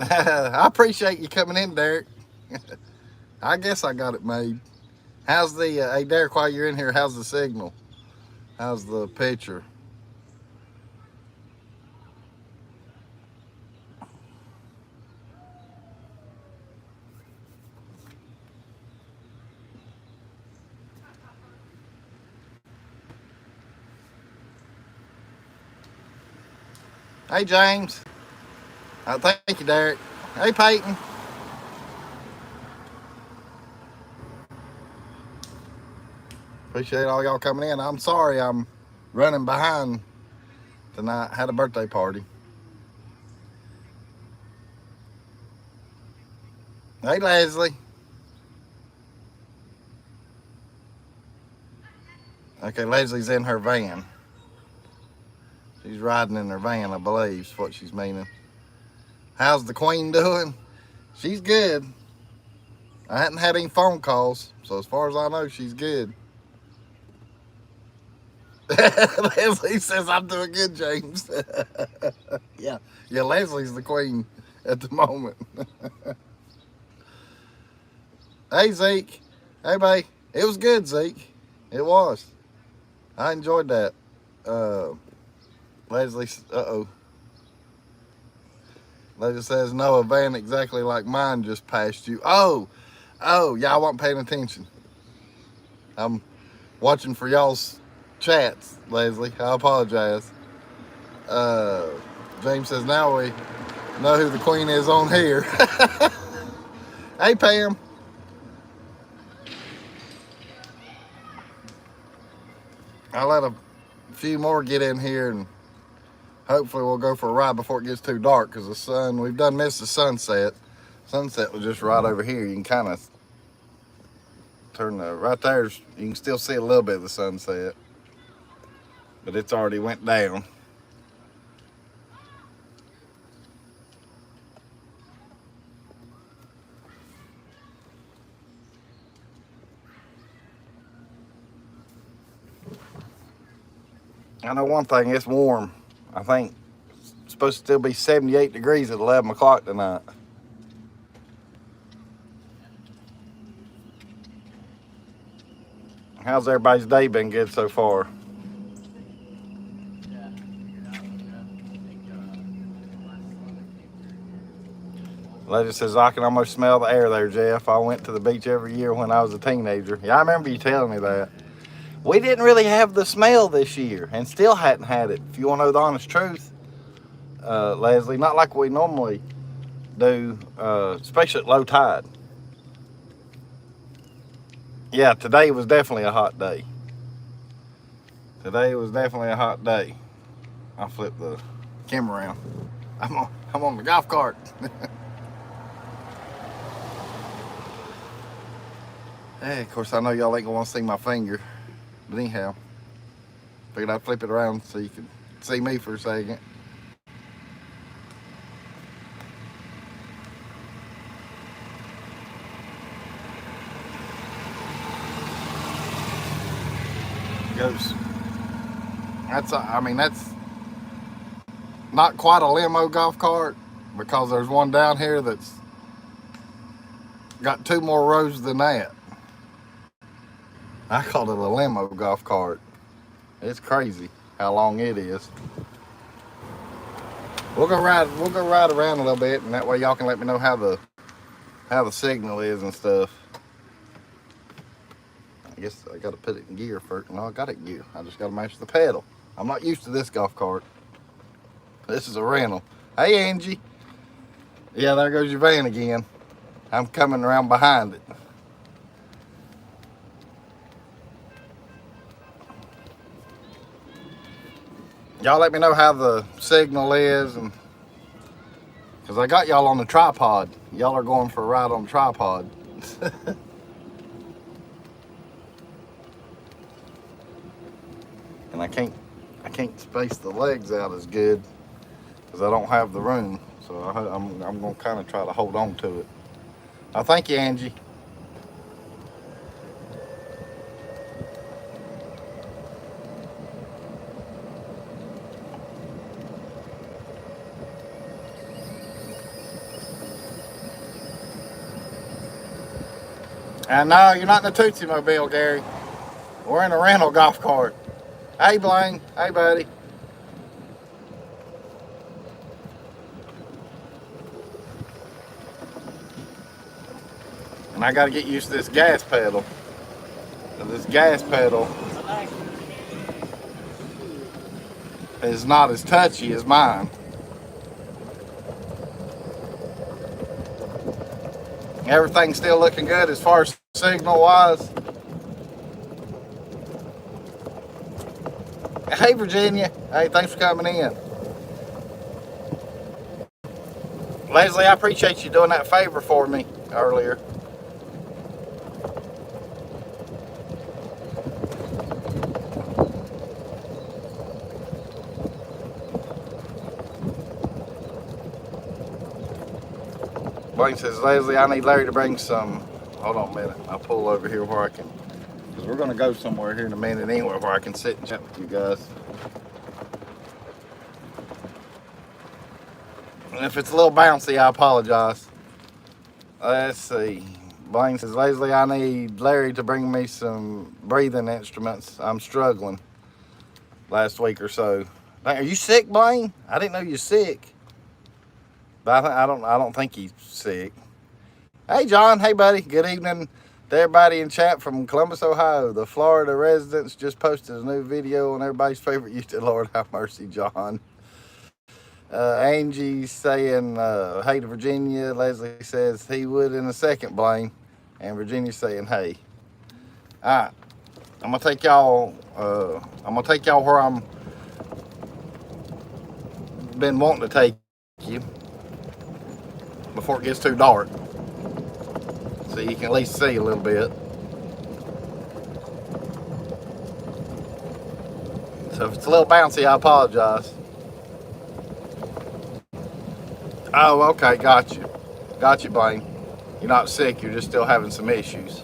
I appreciate you coming in, Derek. I guess I got it made. How's the, hey, Derek, while you're in here, how's the signal? How's the picture? Hey, James. Thank you, Derek. Hey, Peyton. Appreciate all y'all coming in. I'm sorry I'm running behind tonight. Had a birthday party. Hey, Leslie. Okay, Leslie's in her van. She's riding in her van, I believe, is what she's meaning. How's the Queen doing? She's good. I hadn't had any phone calls, so as far as I know, she's good. Leslie says I'm doing good, James. Yeah, yeah. Leslie's the queen at the moment. Hey, Zeke. Hey, babe. It was good, Zeke. It was. I enjoyed that. Uh, Leslie. Uh-oh. Leslie says no, a van exactly like mine just passed you. Oh, yeah. I wasn't paying attention. I'm watching for y'all's chats, Leslie. I apologize. Uh, James says now we know who the queen is on here. Hey, Pam. I'll let a few more get in here and hopefully we'll go for a ride before it gets too dark because the sun, we've done missed the sunset. Sunset was just right over here. You can kind of turn the, right there, you can still see a little bit of the sunset, but it's already went down. I know one thing, it's warm. I think it's supposed to still be 78 degrees at 11 o'clock tonight. How's everybody's day been good so far? Lady says, I can almost smell the air there, Jeff. I went to the beach every year when I was a teenager. Yeah, I remember you telling me that. We didn't really have the smell this year and still hadn't had it. If you want to know the honest truth, Leslie, not like we normally do, especially at low tide. Yeah, today was definitely a hot day. Today was definitely a hot day. I'll flip the camera around. I'm on the golf cart. Hey, of course, I know y'all ain't gonna want to see my finger. But anyhow, figured I'd flip it around so you can see me for a second. Goes. I mean, that's not quite a limo golf cart because there's one down here that's got two more rows than that. I call it a limo golf cart. It's crazy how long it is. We'll go ride around a little bit, and that way y'all can let me know how the signal is and stuff. I guess I got to put it in gear first. No, I got it in gear. I just got to match the pedal. I'm not used to this golf cart. This is a rental. Hey, Angie. Yeah, there goes your van again. I'm coming around behind it. Y'all let me know how the signal is, and because I got y'all on the tripod. Y'all are going for a ride on the tripod. And I can't space the legs out as good because I don't have the room. So I'm gonna kind of try to hold on to it. Oh, thank you, Angie. And no, you're not in the Tootsie Mobile, Gary. We're in a rental golf cart. Hey, Blaine. Hey, buddy. And I got to get used to this gas pedal. This gas pedal is not as touchy as mine. Everything's still looking good as far as signal wise. Hey, Virginia. Hey, thanks for coming in. Leslie, I appreciate you doing that favor for me earlier. Blaine says, Leslie, I need Larry to bring some. Hold on a minute. I'll pull over here where I can. Because we're going to go somewhere here in a minute anyway where I can sit and chat with you guys. And if it's a little bouncy, I apologize. Let's see. Blaine says, Leslie, I need Larry to bring me some breathing instruments. I'm struggling last week or so. Are you sick, Blaine? I didn't know you're sick. But I don't think he's sick. Hey, John. Hey, buddy. Good evening to everybody in chat from Columbus, Ohio. The Florida residents just posted a new video on everybody's favorite YouTube. Lord have mercy, John. Angie's saying, hey to Virginia. Leslie says he would in a second, Blaine. And Virginia's saying, hey. All right. I'm going to take y'all where I'm been wanting to take you before it gets too dark. So you can at least see a little bit. So if it's a little bouncy, I apologize. Oh, okay, got you. Got you, Blaine. You're not sick, you're just still having some issues.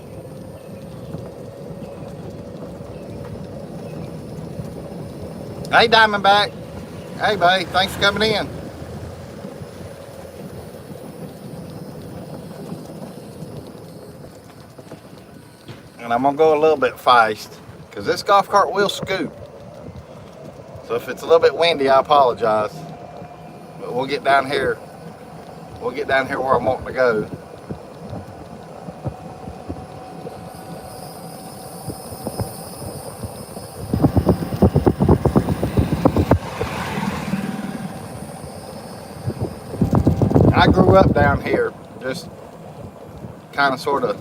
Hey, Diamondback. Hey, buddy, thanks for coming in. And I'm gonna go a little bit fast because this golf cart will scoot. So if it's a little bit windy, I apologize. But we'll get down here. We'll get down here where I'm wanting to go. I grew up down here. Just kind of sort of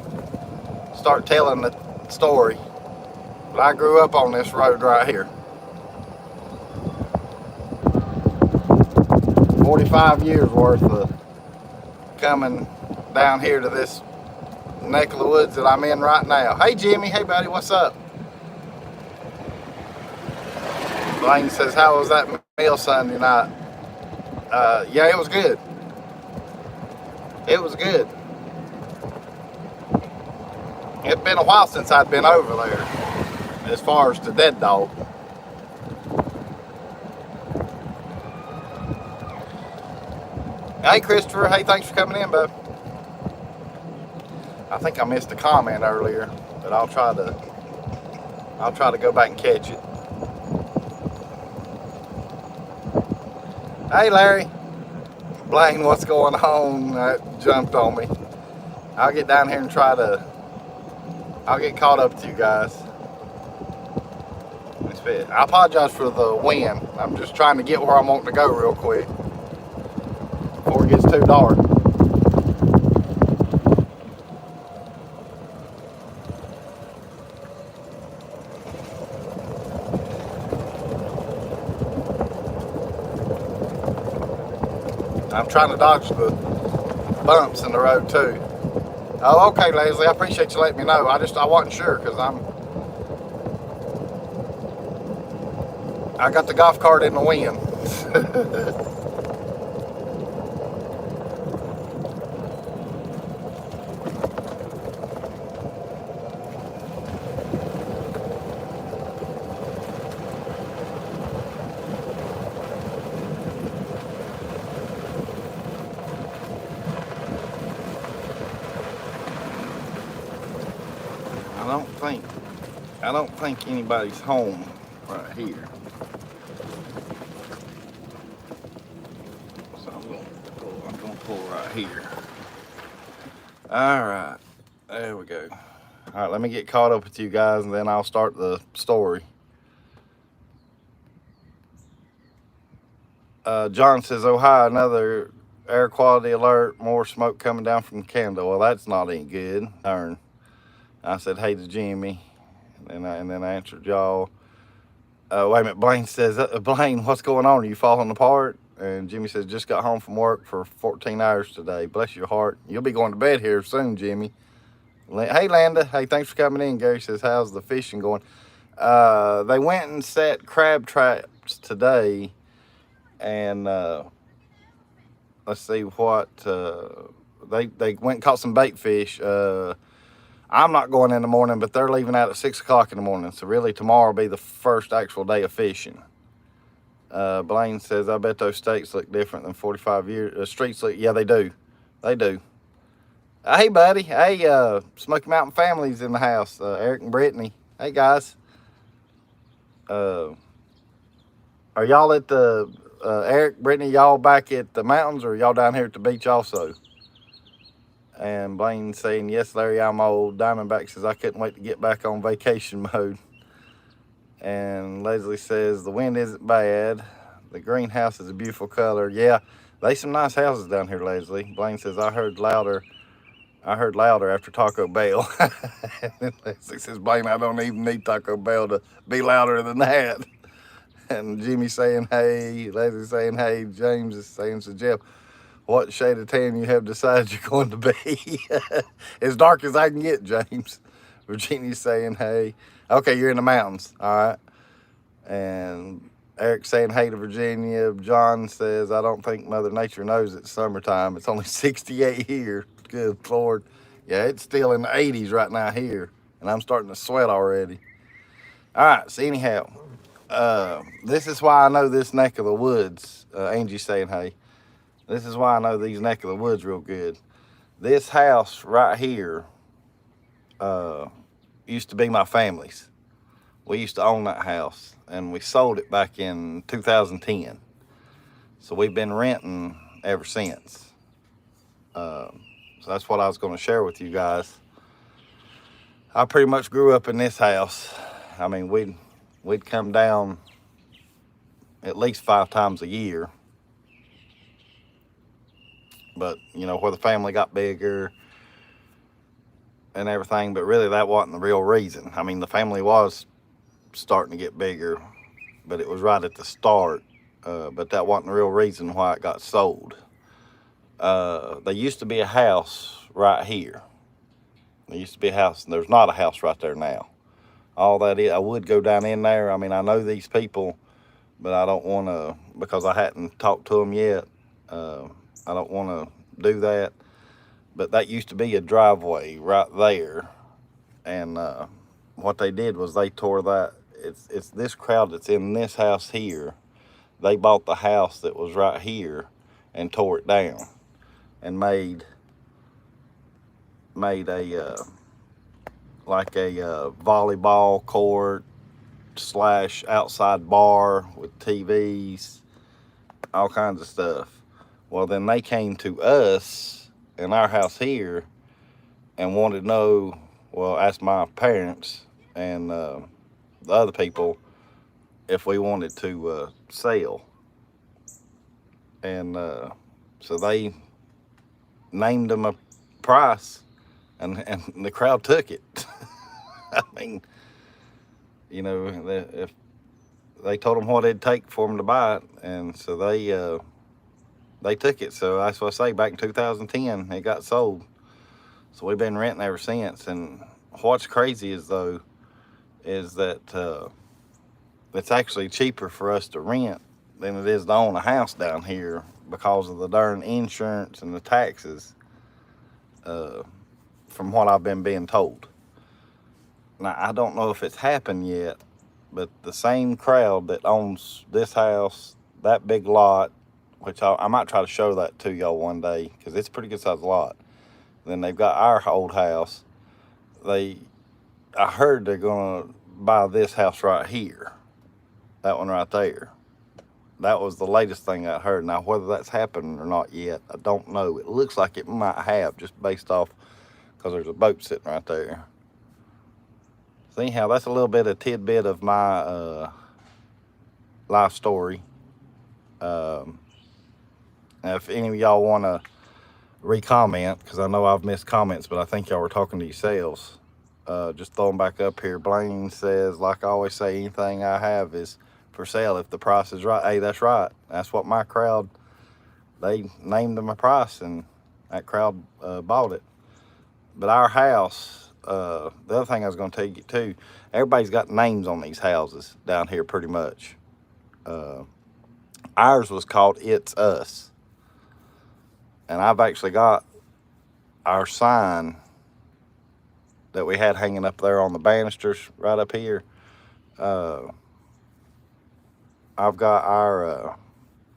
start telling the story. But I grew up on this road right here. 45 years worth of coming down here to this neck of the woods that I'm in right now. Hey, Jimmy. Hey, buddy. What's up? Blaine says, how was that meal Sunday night? Yeah, it was good. It was good. It's been a while since I'd been over there as far as the Dead Dog. Hey, Christopher. Hey, thanks for coming in, bud. I think I missed a comment earlier, but I'll try to go back and catch it. Hey, Larry. Blaine, what's going on? That jumped on me. I'll get down here and I'll get caught up to you guys. I apologize for the wind. I'm just trying to get where I'm wanting to go real quick before it gets too dark. I'm trying to dodge the bumps in the road too. Oh, okay, Leslie. I appreciate you letting me know. I wasn't sure because I got the golf cart in the wind. I don't think anybody's home right here. So I'm gonna pull right here. All right, there we go. All right, let me get caught up with you guys, and then I'll start the story. John says, "Oh hi, another air quality alert. More smoke coming down from the candle. Well, that's not any good." Darn. I said, "Hey to Jimmy," and then I answered y'all. Wait a minute. Blaine says, "Blaine, what's going on? Are you falling apart?" And Jimmy says, "Just got home from work for 14 hours today. Bless your heart. You'll be going to bed here soon, Jimmy." Hey, Landa. Hey, thanks for coming in. Gary says, "How's the fishing going?" They went and set crab traps today, and let's see what they went and caught some bait fish. I'm not going in the morning, but they're leaving out at 6 o'clock in the morning. So really tomorrow will be the first actual day of fishing. Blaine says, "I bet those steaks look different than 45 years. Streets look, yeah, they do. They do." Hey, buddy. Hey, Smoky Mountain family's in the house. Eric and Brittany. Hey, guys. Are y'all at the, Eric, Brittany, y'all back at the mountains, or y'all down here at the beach also? And Blaine saying, "Yes, Larry, I'm old." Diamondback says, "I couldn't wait to get back on vacation mode." And Leslie says, "The wind isn't bad. The greenhouse is a beautiful color." Yeah, they some nice houses down here, Leslie. Blaine says, I heard louder after Taco Bell." And Leslie says, "Blaine, I don't even need Taco Bell to be louder than that." And Jimmy saying, "Hey." Leslie saying, "Hey." James is saying, "So Jeff, what shade of tan you have decided you're going to be?" As dark as I can get, James. Virginia's saying, "Hey." Okay, you're in the mountains. All right. And Eric saying, "Hey" to Virginia. John says, "I don't think Mother Nature knows it's summertime. It's only 68 here." Good Lord. Yeah, it's still in the 80s right now here. And I'm starting to sweat already. All right. So anyhow, this is why I know this neck of the woods. Angie saying, "Hey." This is why I know these neck of the woods real good. This house right here used to be my family's. We used to own that house, and we sold it back in 2010. So we've been renting ever since. So that's what I was going to share with you guys. I pretty much grew up in this house. I mean, we'd come down at least 5 times a year. But, you know, where the family got bigger and everything, but really that wasn't the real reason. I mean, the family was starting to get bigger, but it was right at the start. But that wasn't the real reason why it got sold. There used to be a house right here. There used to be a house, and there's not a house right there now. All that is, I would go down in there. I mean, I know these people, but I don't want to, because I hadn't talked to them yet. I don't want to do that. But that used to be a driveway right there. And what they did was they tore that. It's this crowd that's in this house here. They bought the house that was right here and tore it down and made a like a volleyball court / outside bar with TVs, all kinds of stuff. Well, then they came to us in our house here and wanted to know, well, asked my parents and the other people if we wanted to sell. And so they named them a price, and the crowd took it. I mean, you know, if they told them what it'd take for them to buy it, and so they took it. So that's what I say, back in 2010, it got sold. So we've been renting ever since. And what's crazy is that it's actually cheaper for us to rent than it is to own a house down here because of the darn insurance and the taxes, from what I've been being told. Now, I don't know if it's happened yet, but the same crowd that owns this house, that big lot, which I might try to show that to y'all one day, because it's a pretty good sized lot. Then they've got our old house. They I heard they're gonna buy this house right here, that one right there. That was the latest thing I heard. Now, whether that's happened or not yet, I don't know. It looks like it might have, just based off because there's a boat sitting right there. So anyhow, that's a little bit of tidbit of my life story. Um, if any of y'all want to re-comment, because I know I've missed comments, but I think y'all were talking to yourselves. Just throw them back up here. Blaine says, like I always say, anything I have is for sale if the price is right. Hey, that's right. That's what my crowd, they named them a price, and that crowd bought it. But our house, the other thing I was going to tell you too, everybody's got names on these houses down here pretty much. Ours was called It's Us. And I've actually got our sign that we had hanging up there on the banisters right up here. I've got our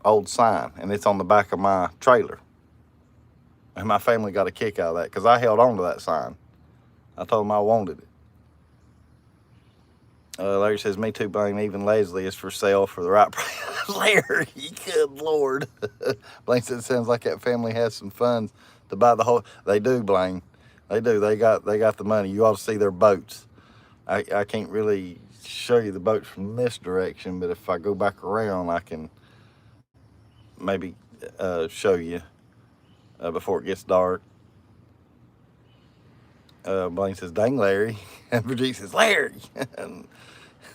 old sign, and it's on the back of my trailer. And my family got a kick out of that because I held on to that sign. I told them I wanted it. Larry says, me too, Blaine. Even Leslie is for sale for the right price. Larry, good Lord. Blaine says, it sounds like that family has some funds to buy the whole. They do, Blaine. They do. They got the money. You ought to see their boats. I can't really show you the boats from this direction, but if I go back around, I can maybe show you before it gets dark. Blaine says, dang, Larry. And Virginia says, Larry. And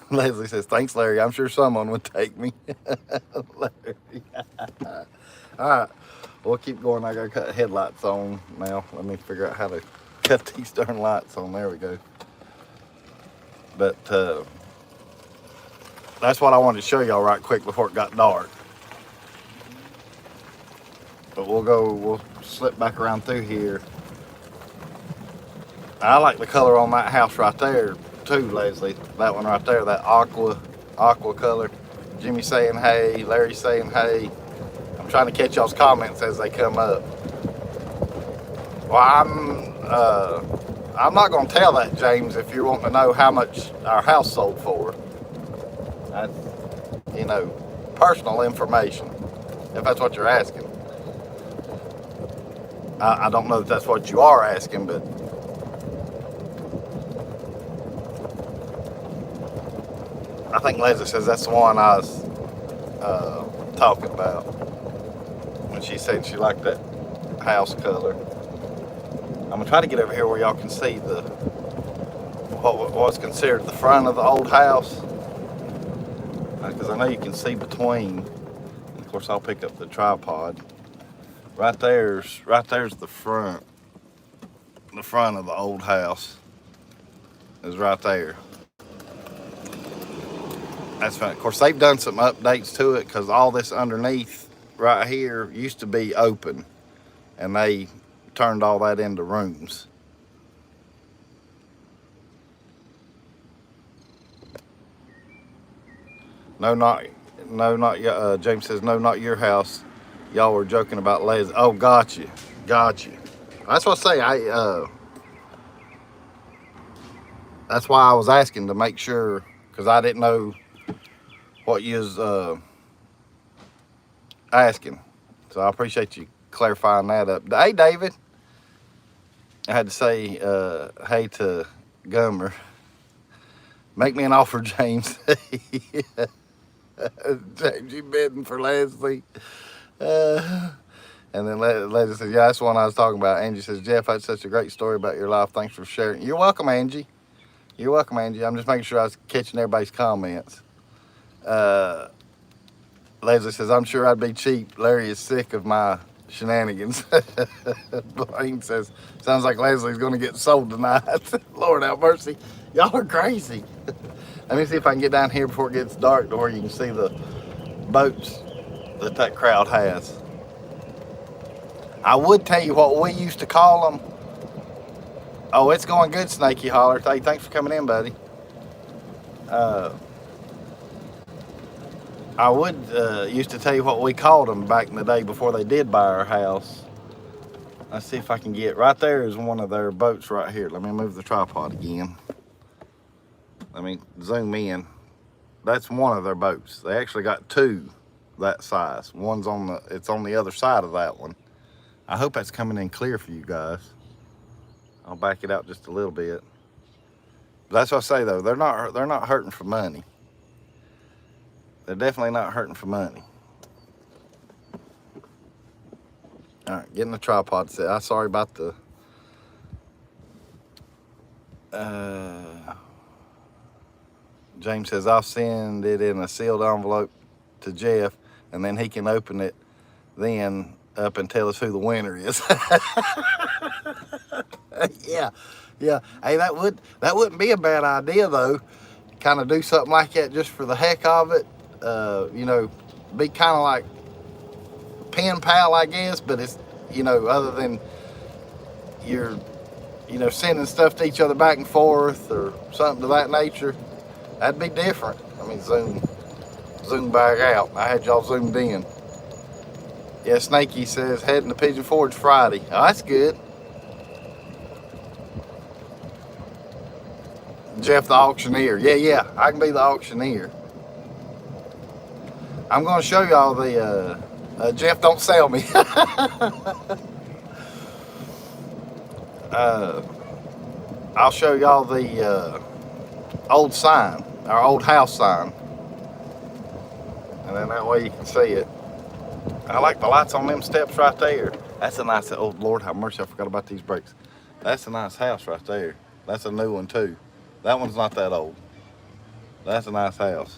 Leslie says, thanks, Larry. I'm sure someone would take me. Larry. All right. We'll keep going. I got to cut headlights on now. Let me figure out how to cut these darn lights on. There we go. But that's what I wanted to show y'all right quick before it got dark. But we'll slip back around through here. I like the color on that house right there too, Leslie. That one right there, that aqua color. Jimmy saying hey, Larry saying hey. I'm trying to catch y'all's comments as they come up. Well, I'm not going to tell that, James, if you want to know how much our house sold for. That's, personal information, if that's what you're asking. I don't know if that's what you are asking, but I think Leslie says that's the one I was talking about when she said she liked that house color. I'm gonna try to get over here where y'all can see what's considered the front of the old house, because I know you can see between. And of course, I'll pick up the tripod. Right there's the front. The front of the old house is right there. That's fine. Of course, they've done some updates to it because all this underneath right here used to be open, and they turned all that into rooms. No, not James says, no, not your house. Y'all were joking about Les. Oh, gotcha. That's what I say. That's why I was asking to make sure, because I didn't know what you was asking. So I appreciate you clarifying that up. Hey, David. I had to say hey to Gummer. Make me an offer, James. James, you bidding for Leslie? And then Leslie says, yeah, that's the one I was talking about. Angie says, Jeff, that's such a great story about your life. Thanks for sharing. You're welcome, Angie. I'm just making sure I was catching everybody's comments. Leslie says, I'm sure I'd be cheap. Larry is sick of my shenanigans. Blaine says, sounds like Leslie's going to get sold tonight. Lord have mercy. Y'all are crazy. Let me see if I can get down here before it gets dark to where you can see the boats that crowd has. I would tell you what we used to call them. Oh, it's going good, Snakey Holler. Hey, thanks for coming in, buddy. I would used to tell you what we called them back in the day before they did buy our house. Let's see if I can get, right there is one of their boats right here. Let me move the tripod again. I mean, zoom in. That's one of their boats. They actually got two that size. One's it's on the other side of that one. I hope that's coming in clear for you guys. I'll back it out just a little bit. But that's what I say though, they're not hurting for money. They're definitely not hurting for money. All right, getting the tripod set. I'm sorry about the James says I'll send it in a sealed envelope to Jeff, and then he can open it then up and tell us who the winner is. Yeah. Hey, that wouldn't be a bad idea though. Kind of do something like that just for the heck of it. You know, be kind of like pen pal, I guess, but it's, you know, other than you're, you know, sending stuff to each other back and forth or something to that nature. That'd be different. I mean, zoom back out. I had y'all zoomed in. Yeah, Snakey says heading to Pigeon Forge Friday. Oh, that's good. Jeff the auctioneer. Yeah, I can be the auctioneer. I'm going to show y'all the, Jeff, don't sell me. I'll show y'all the old sign, our old house sign. And then that way you can see it. I like the lights on them steps right there. That's a nice, oh Lord have mercy, I forgot about these brakes. That's a nice house right there. That's a new one too. That one's not that old. That's a nice house.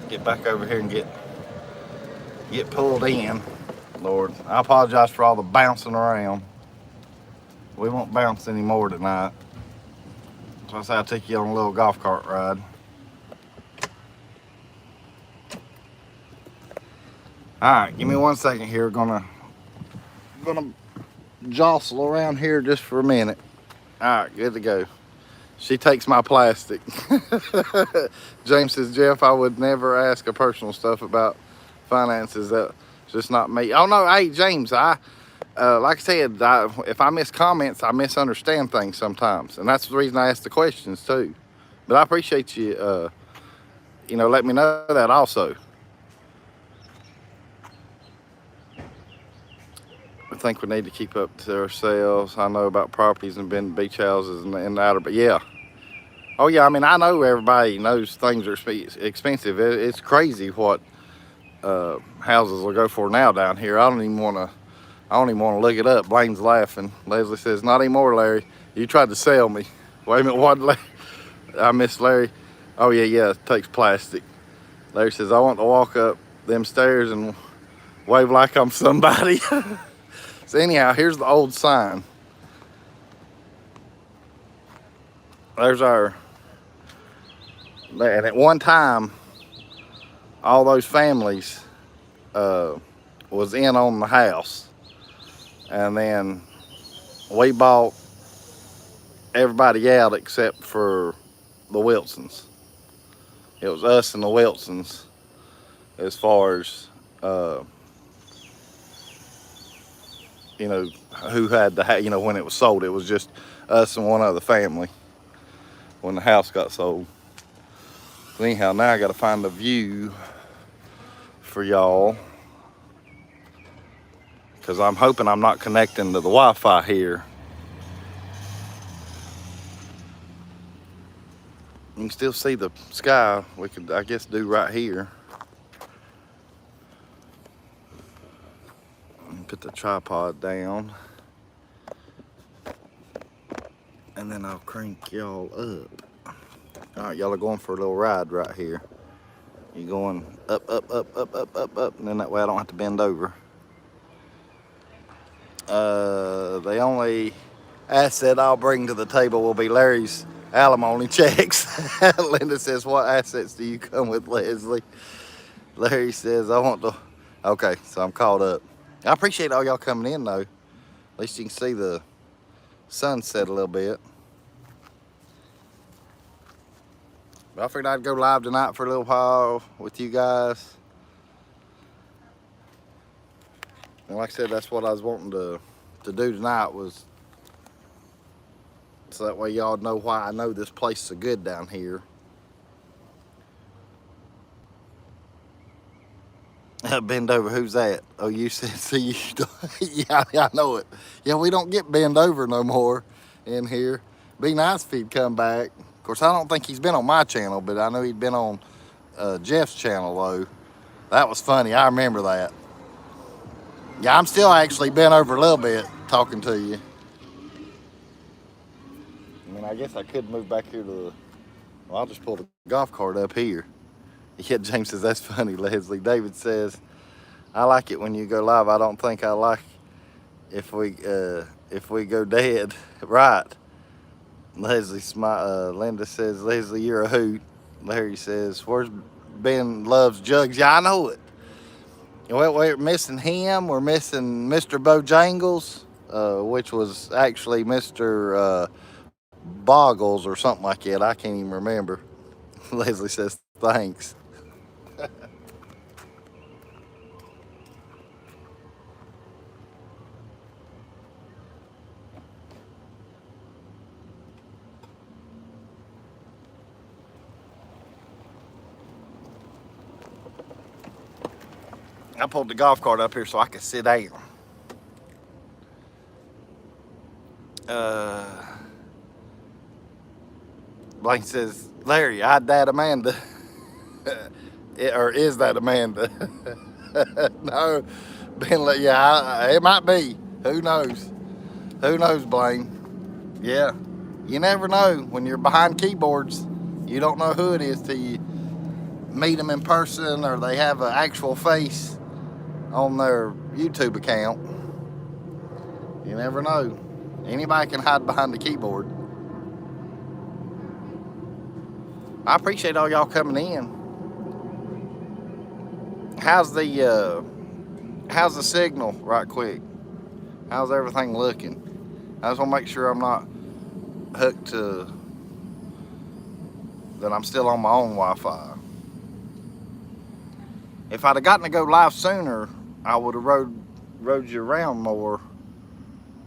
Get back over here and get pulled in. Lord, I apologize for all the bouncing around. We won't bounce anymore tonight. So I say I'll take you on a little golf cart ride. All right, give me 1 second here. Gonna jostle around here just for a minute. All right, good to go. She takes my plastic. James says, Jeff, I would never ask a personal stuff about finances. That's just not me. Oh no, hey James, like I said, if I miss comments, I misunderstand things sometimes, and that's the reason I ask the questions too. But I appreciate you, you know, let me know that also. I think we need to keep up to ourselves. I know about properties and been beach houses and outer, but yeah. Oh yeah, I mean, I know everybody knows things are expensive. It's crazy what houses will go for now down here. I don't even want to look it up. Blaine's laughing. Leslie says, not anymore, Larry. You tried to sell me. Wait a minute, what, Larry? I miss Larry. Oh yeah, it takes plastic. Larry says, I want to walk up them stairs and wave like I'm somebody. So anyhow, here's the old sign. There's our, and at one time, all those families was in on the house. And then we bought everybody out except for the Wilsons. It was us and the Wilsons as far as, you know, who had the house. You know, when it was sold, it was just us and one other family when the house got sold. So anyhow, now I got to find a view for y'all, because I'm hoping I'm not connecting to the Wi-Fi here. You can still see the sky. We could, I guess, do right here. Put the tripod down, and then I'll crank y'all up. All right, y'all are going for a little ride right here. You're going up, and then that way I don't have to bend over. The only asset I'll bring to the table will be Larry's alimony checks. Linda says, what assets do you come with, Leslie? Larry says, I want to, okay, so I'm caught up. I appreciate all y'all coming in though. At least you can see the sunset a little bit. But I figured I'd go live tonight for a little while with you guys. And like I said, that's what I was wanting to do tonight, was so that way y'all know why I know this place so good down here. Bend over, who's that? Oh, you said, see, you yeah, I know it. Yeah, we don't get bend over no more in here. Be nice if he'd come back. Of course, I don't think he's been on my channel, but I know he'd been on Jeff's channel, though. That was funny. I remember that. Yeah, I'm still actually bent over a little bit talking to you. I mean, I guess I could move back here to the... Well, I'll just pull the golf cart up here. Yeah, James says, that's funny, Leslie. David says, I like it when you go live. I don't think I like if we go dead. Right. Linda says, Leslie, you're a hoot. Larry says, where's Ben Loves Jugs? Yeah, I know it. Well, we're missing him. We're missing Mr. Bojangles, which was actually Mr. Boggles or something like that. I can't even remember. Leslie says, thanks. I pulled the golf cart up here so I could sit down. Blaine says, Larry, I dad Amanda. Or is that Amanda? No, Ben, yeah, it might be. Who knows? Who knows, Blaine? Yeah, you never know. When you're behind keyboards, you don't know who it is till you meet them in person or they have an actual face on their YouTube account. You never know. Anybody can hide behind the keyboard. I appreciate all y'all coming in. How's the signal right quick? How's everything looking? I just want to make sure I'm not hooked to, that I'm still on my own Wi-Fi. If I'd have gotten to go live sooner, I would have rode you around more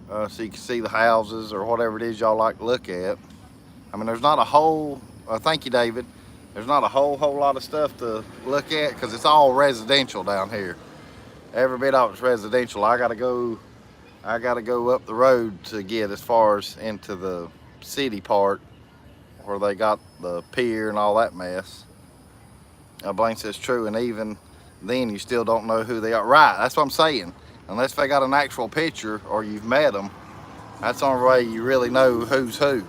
so you can see the houses or whatever it is y'all like to look at. I mean, there's not a whole, thank you, David. There's not a whole lot of stuff to look at because it's all residential down here. Every bit of it's residential. I gotta go up the road to get as far as into the city part where they got the pier and all that mess. Blaine says true, and even then you still don't know who they are. Right, that's what I'm saying. Unless they got an actual picture or you've met them, that's the only way you really know who's who.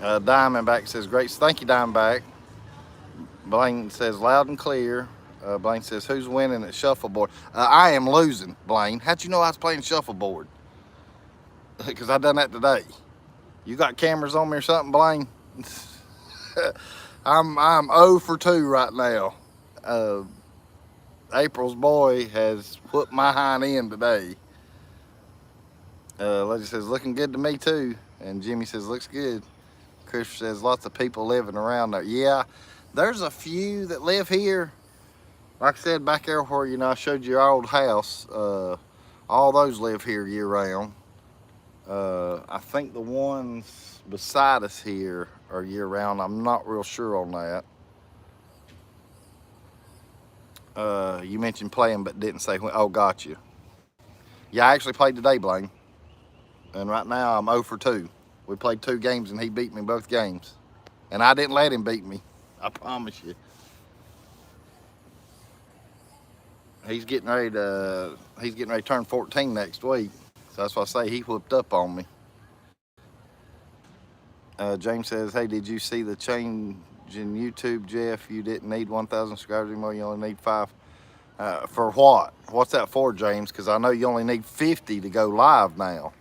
Diamondback says, great. Thank you, Diamondback. Blaine says, loud and clear. Blaine says, who's winning at shuffleboard? I am losing, Blaine. How'd you know I was playing shuffleboard? Because I done that today. You got cameras on me or something, Blaine? I'm 0 for 2 right now. April's boy has whooped my hind end today. Lady says, looking good to me too. And Jimmy says, looks good. Chris says, lots of people living around there. Yeah, there's a few that live here. Like I said, back there where, you know, I showed you our old house. All those live here year round. I think the ones beside us here are year round. I'm not real sure on that. You mentioned playing but didn't say when. Oh, got you. Yeah, I actually played today, Blaine. And right now I'm 0 for 2. We played 2 games and he beat me both games. And I didn't let him beat me. I promise you. He's getting ready to turn 14 next week. So that's why I say he whooped up on me. James says, hey, did you see the change in YouTube, Jeff? You didn't need 1,000 subscribers anymore. You only need 5. For what? What's that for, James? Because I know you only need 50 to go live now.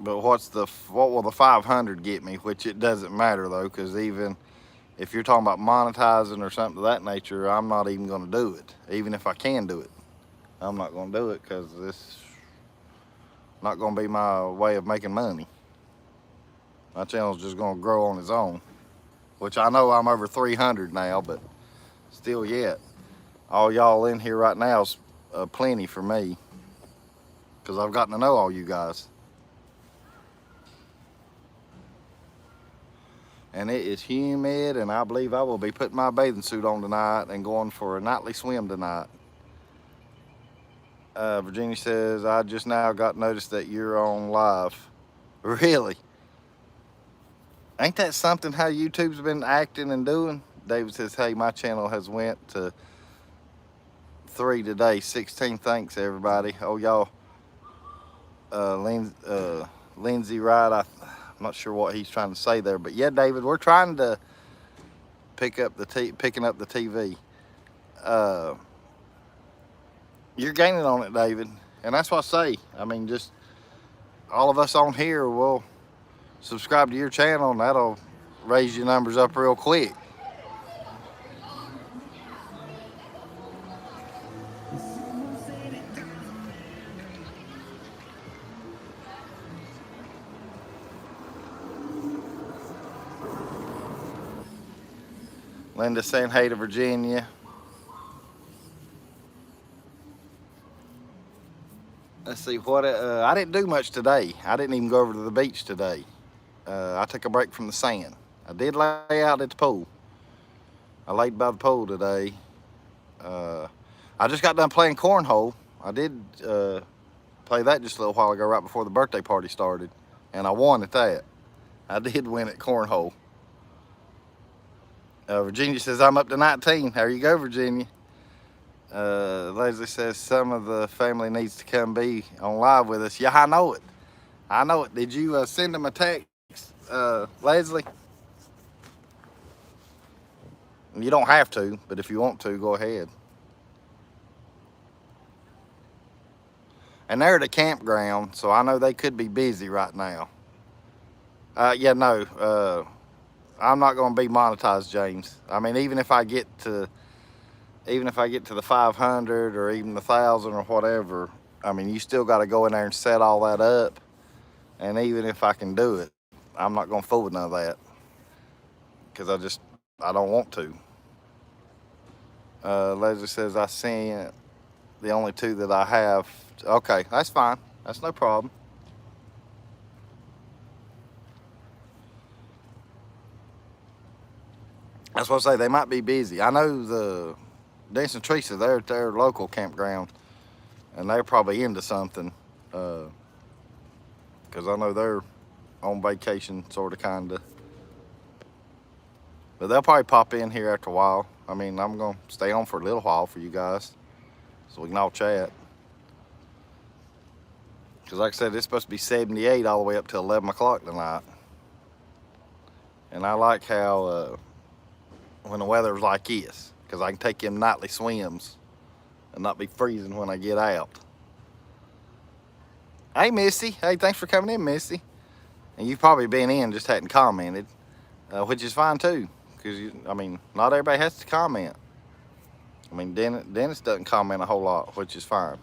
But what will the 500 get me? Which it doesn't matter though, because even if you're talking about monetizing or something of that nature, I'm not even going to do it. Even if I can do it, I'm not going to do it because this is not going to be my way of making money. My channel's just gonna grow on its own. Which I know I'm over 300 now, but still yet. All y'all in here right now is plenty for me. Because I've gotten to know all you guys. And it is humid, and I believe I will be putting my bathing suit on tonight and going for a nightly swim tonight. Virginia says, I just now got notice that you're on live. Really? Ain't that something how YouTube's been acting and doing? David says, hey, my channel has went to 3 today. 16, thanks everybody. Oh, y'all, Lindsay Wright, I'm not sure what he's trying to say there, but yeah, David, we're trying to picking up the TV. You're gaining on it, David, and that's what I say. I mean, just all of us on here will subscribe to your channel, and that'll raise your numbers up real quick. Linda saying hey to Virginia. Let's see what I didn't do much today. I didn't even go over to the beach today. I took a break from the sand. I did lay out at the pool. I laid by the pool today. I just got done playing cornhole. I did play that just a little while ago, right before the birthday party started, and I won at that. I did win at cornhole. Virginia says I'm up to 19. There you go, Virginia. Leslie says some of the family needs to come be on live with us. Yeah, I know it. I know it. Did you send them a text, Leslie? You don't have to, but if you want to, go ahead. And they're at a campground, so I know they could be busy right now. Yeah, no, I'm not going to be monetized, James. I mean, even if I get to the 500 or even the 1,000 or whatever, I mean, you still got to go in there and set all that up. And even if I can do it, I'm not going to fool with none of that, because I don't want to. Leslie says I sent the only 2 that I have. Okay, that's fine. That's no problem. That's what I say. They might be busy. I know the Dennis and Teresa, they're at their local campground, and they're probably into something, because I know they're on vacation, sort of, kind of. But they'll probably pop in here after a while. I mean, I'm going to stay on for a little while for you guys, so we can all chat. Because like I said, it's supposed to be 78 all the way up till 11 o'clock tonight. And I like how when the weather's like this, because I can take them nightly swims and not be freezing when I get out. Hey, Missy. Hey, thanks for coming in, Missy. And you've probably been in, just hadn't commented, which is fine too. Because, I mean, not everybody has to comment. I mean, Dennis doesn't comment a whole lot, which is fine.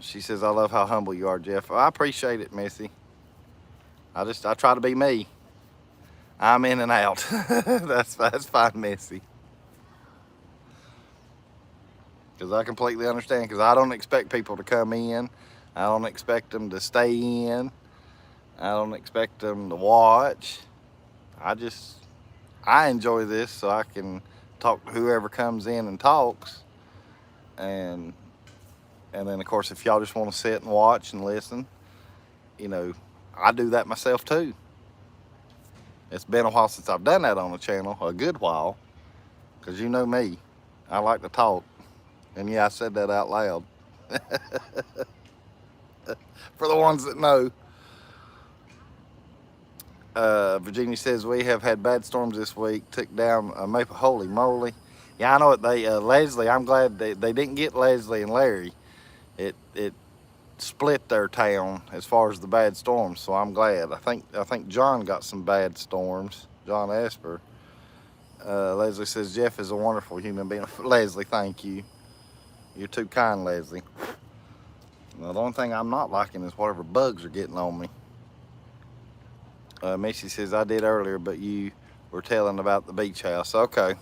She says, I love how humble you are, Jeff. I appreciate it, Missy. I try to be me. I'm in and out. That's fine, Missy. Because I completely understand, because I don't expect people to come in. I don't expect them to stay in. I don't expect them to watch. I enjoy this so I can talk to whoever comes in and talks. And then, of course, if y'all just want to sit and watch and listen, you know, I do that myself too. It's been a while since I've done that on the channel, a good while, because you know me, I like to talk. And yeah, I said that out loud. For the ones that know. Virginia says, we have had bad storms this week, took down a maple. Holy moly. Yeah, I know it. Leslie, I'm glad they didn't get Leslie and Larry. It split their town as far as the bad storms, so I'm glad. I think John got some bad storms, John Esper. Leslie says, Jeff is a wonderful human being. Leslie, thank you. You're too kind, Leslie. Now, the only thing I'm not liking is whatever bugs are getting on me. Missy says, I did earlier, but you were telling about the beach house. Okay.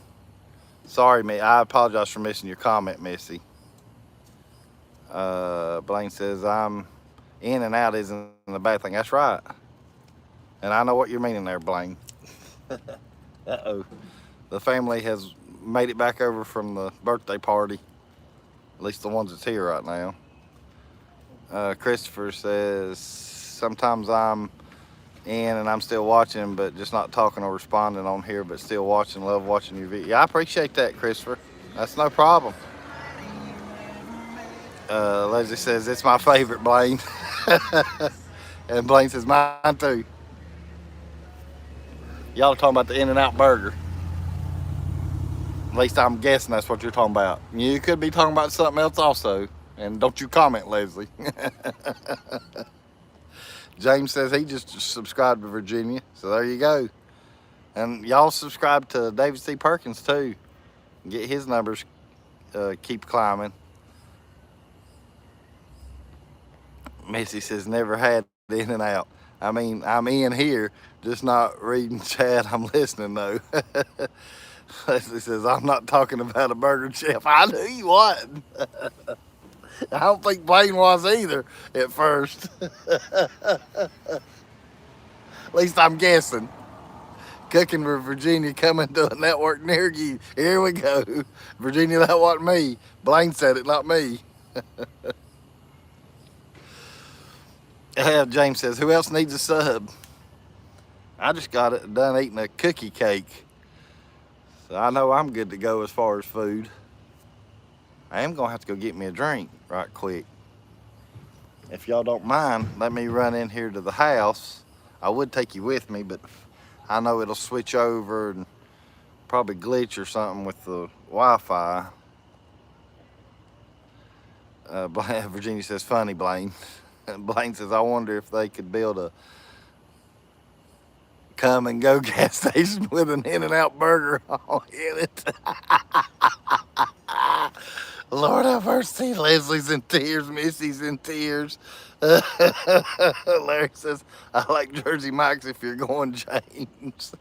Sorry, I apologize for missing your comment, Missy. Blaine says, I'm in and out isn't a bad thing. That's right. And I know what you're meaning there, Blaine. Uh-oh. The family has made it back over from the birthday party. At least the ones that's here right now. Christopher says, sometimes I'm in and I'm still watching, but just not talking or responding on here, but still watching. Love watching your video. Yeah, I appreciate that, Christopher. That's no problem. Leslie says, it's my favorite, Blaine. And Blaine says, mine too. Y'all are talking about the In-N-Out burger. At least I'm guessing that's what you're talking about. You could be talking about something else also. And don't you comment, Leslie. James says he just subscribed to Virginia. So there you go. And y'all subscribe to David C. Perkins too. Get his numbers keep climbing. Missy says never had In-N-Out. I mean, I'm in here, just not reading chat. I'm listening though. Leslie says, I'm not talking about a burger chef. I knew you wasn't. I don't think Blaine was either at first. At least I'm guessing. Cooking for Virginia coming to a network near you. Here we go. Virginia, that wasn't me. Blaine said it, not me. James says, who else needs a sub? I just got it done eating a cookie cake. So I know I'm good to go as far as food. I am gonna have to go get me a drink right quick. If y'all don't mind, let me run in here to the house. I would take you with me, but I know it'll switch over and probably glitch or something with the Wi-Fi. Virginia says, funny, Blaine. Blaine says, I wonder if they could build a come and go gas station with an In-N-Out burger in it. Lord have mercy. Leslie's in tears. Missy's in tears. Larry says, I like Jersey Mike's if you're going, James.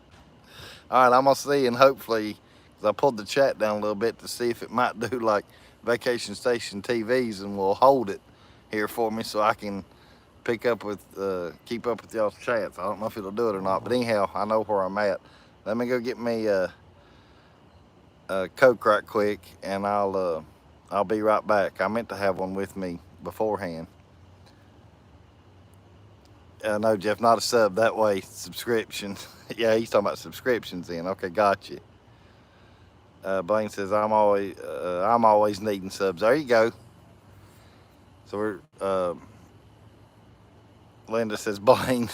All right, I'm going to see, and hopefully, because I pulled the chat down a little bit to see if it might do like vacation station TVs and will hold it here for me so I can keep up with y'all's chats. I don't know if it'll do it or not, but anyhow, I know where I'm at. Let me go get me a Coke right quick, and I'll be right back. I meant to have one with me beforehand. No, Jeff, not a sub that way. Subscription. Yeah, he's talking about subscriptions then. Okay, got you. Blaine says I'm always needing subs. There you go. So we're Linda says Blaine.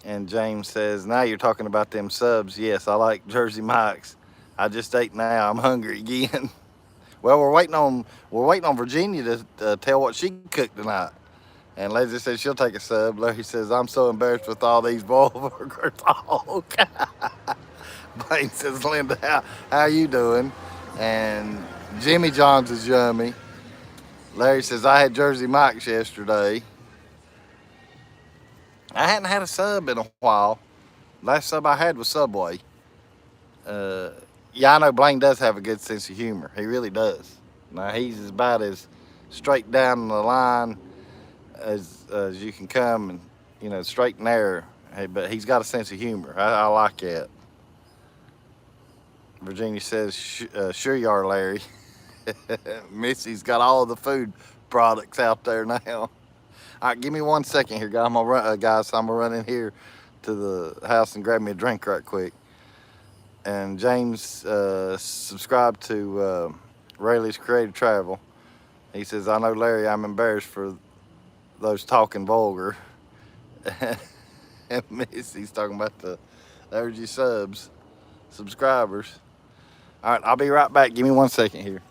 And James says, now you're talking about them subs. Yes, I like Jersey Mike's. I just ate now. I'm hungry again. Well, we're waiting on Virginia to tell what she cooked tonight. And Leslie says she'll take a sub. Larry says, I'm so embarrassed with all these boiled burger talk. Blaine says, Linda, how you doing? And Jimmy John's is yummy. Larry says, I had Jersey Mike's yesterday. I hadn't had a sub in a while. Last sub I had was Subway. Yeah, I know Blaine does have a good sense of humor. He really does. Now, he's about as straight down the line as you can come, and, you know, straight and narrow. Hey, but he's got a sense of humor. I like that. Virginia says, sure you are, Larry. Missy's got all the food products out there now. All right, give me 1 second here, guys. I'm gonna run in here to the house and grab me a drink right quick. And James subscribed to Rayleigh's Creative Travel. He says, I know, Larry, I'm embarrassed for those talking vulgar. And Missy's talking about there's your subscribers. All right, I'll be right back. Give me 1 second here.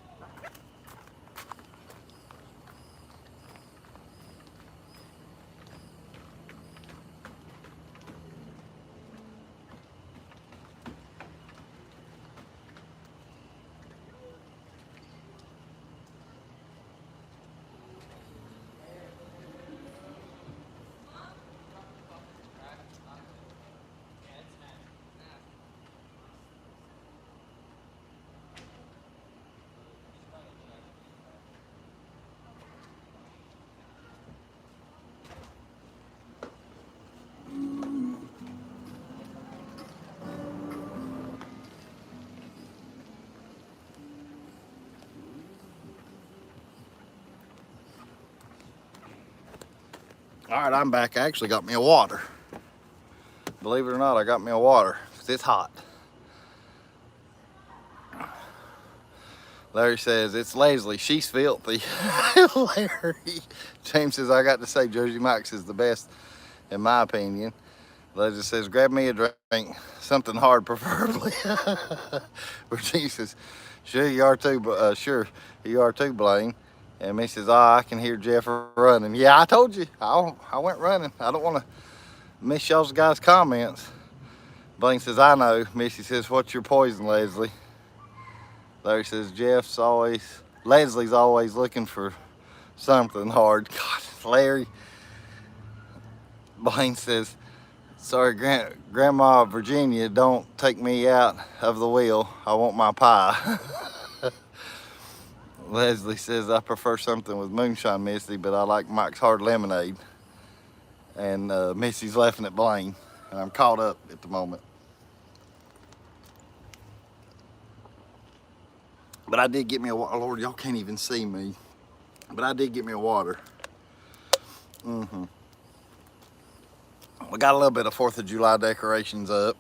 All right, I'm back. I actually got me a water. Believe it or not, I got me a water because it's hot. Larry says, it's Leslie. She's filthy. Larry. James says, I got to say, Jersey Mike's is the best, in my opinion. Leslie says, grab me a drink. Something hard, preferably. Virginia says, sure you are too, Blaine. And me says, I can hear Jeff running. Yeah, I told you. I went running. I don't want to miss y'all's guys' comments. Blaine says, I know. Missy says, what's your poison, Leslie? Larry says, Leslie's always looking for something hard. God, Larry. Blaine says, sorry, Grandma Virginia, don't take me out of the wheel. I want my pie. Leslie says, I prefer something with moonshine, Missy, but I like Mike's Hard Lemonade. And Missy's laughing at Blaine, and I'm caught up at the moment. But I did get me a water. Lord, y'all can't even see me. But I did get me a water. We got a little bit of 4th of July decorations up.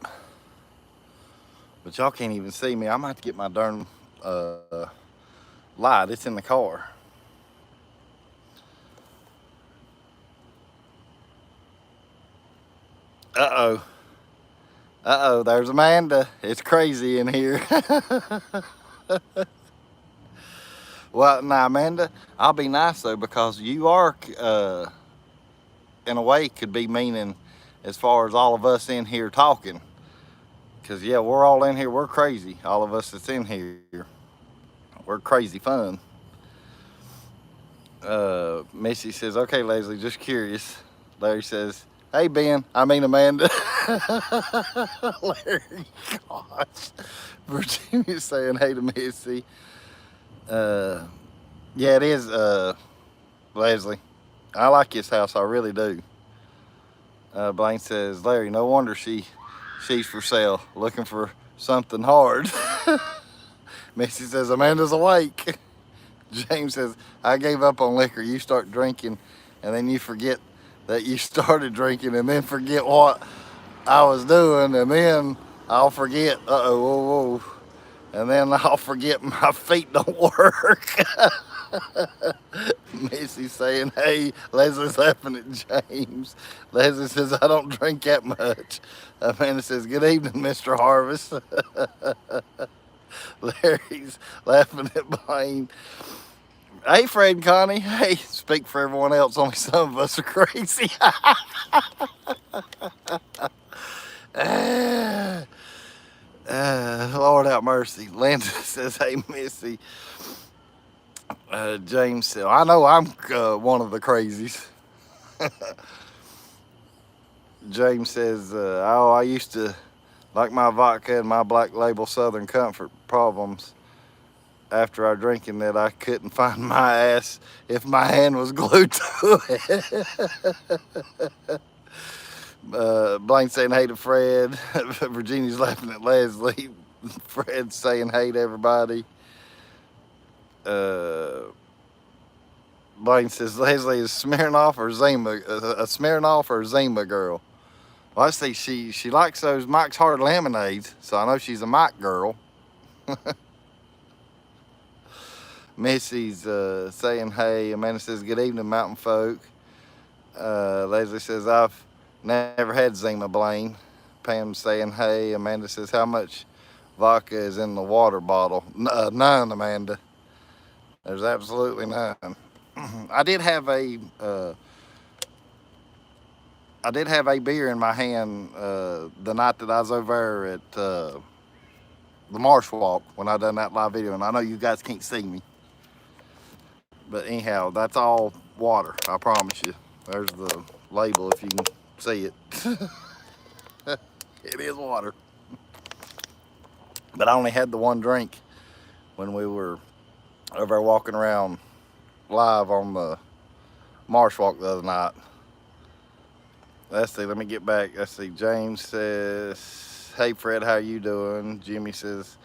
But y'all can't even see me. I might have to get my darn light. It's in the car. Uh-oh. Uh-oh, there's Amanda. It's crazy in here. Well, now, Amanda, I'll be nice, though, because you are, in a way, could be meaning as far as all of us in here talking. Because, yeah, we're all in here. We're crazy. All of us that's in here. We're crazy fun. Missy says, okay, Leslie, just curious. Larry says, hey, Amanda. Larry, gosh. Virginia's saying, hey to Missy. Yeah, it is, Leslie. I like this house, I really do. Blaine says, Larry, no wonder she's for sale, looking for something hard. Missy says, Amanda's awake. James says, I gave up on liquor. You start drinking, and then you forget that you started drinking, and then forget what I was doing, and then I'll forget, whoa. And then I'll forget my feet don't work. Missy's saying, hey, Leslie's laughing at James. Leslie says, I don't drink that much. Amanda says, good evening, Mr. Harvest. Larry's laughing at Blaine. Hey, Fred and Connie. Hey, speak for everyone else. Only some of us are crazy. Lord have mercy. Linda says, hey, Missy. James said, I know I'm one of the crazies. James says, oh, I used to like my vodka and my Black Label Southern Comfort problems after our drinking that I couldn't find my ass if my hand was glued to it. Blaine saying hey to Fred. Virginia's laughing at Leslie. Fred's saying hey to everybody. Blaine says Leslie is Smirnoff or Zima, a Smirnoff or Zima girl. Well, I see she likes those Mike's Hard Lemonades, so I know she's a Mike girl. Missy's saying hey. Amanda says good evening, mountain folk. Leslie says I've never had Zima, Blaine. Pam's saying hey. Amanda says how much vodka is in the water bottle? None, Amanda. There's absolutely none. I did have a beer in my hand the night that I was over there at the Marsh Walk when I done that live video, and I know you guys can't see me. But anyhow, that's all water, I promise you. There's the label if you can see it. It is water. But I only had the one drink when we were over there walking around live on the Marsh Walk the other night. Let's see, let me get back. Let's see, James says, hey Fred, how you doing? Jimmy says,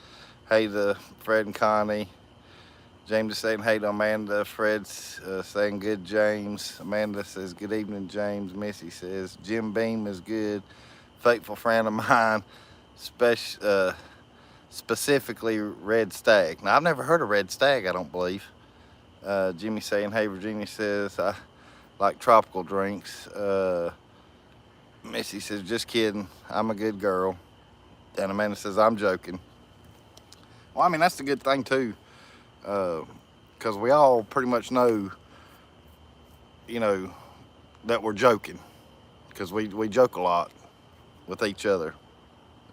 hey to Fred and Connie. James is saying hey to Amanda. Fred's saying good, James. Amanda says good evening, James. Missy says Jim Beam is good. Faithful friend of mine, specifically Red Stag. Now, I've never heard of Red Stag, I don't believe. Jimmy saying hey. Virginia says I like tropical drinks. Missy says just kidding. I'm a good girl. And Amanda says I'm joking. Well, I mean, that's the good thing, too. Because we all pretty much know, you know, that we're joking. Because we joke a lot with each other.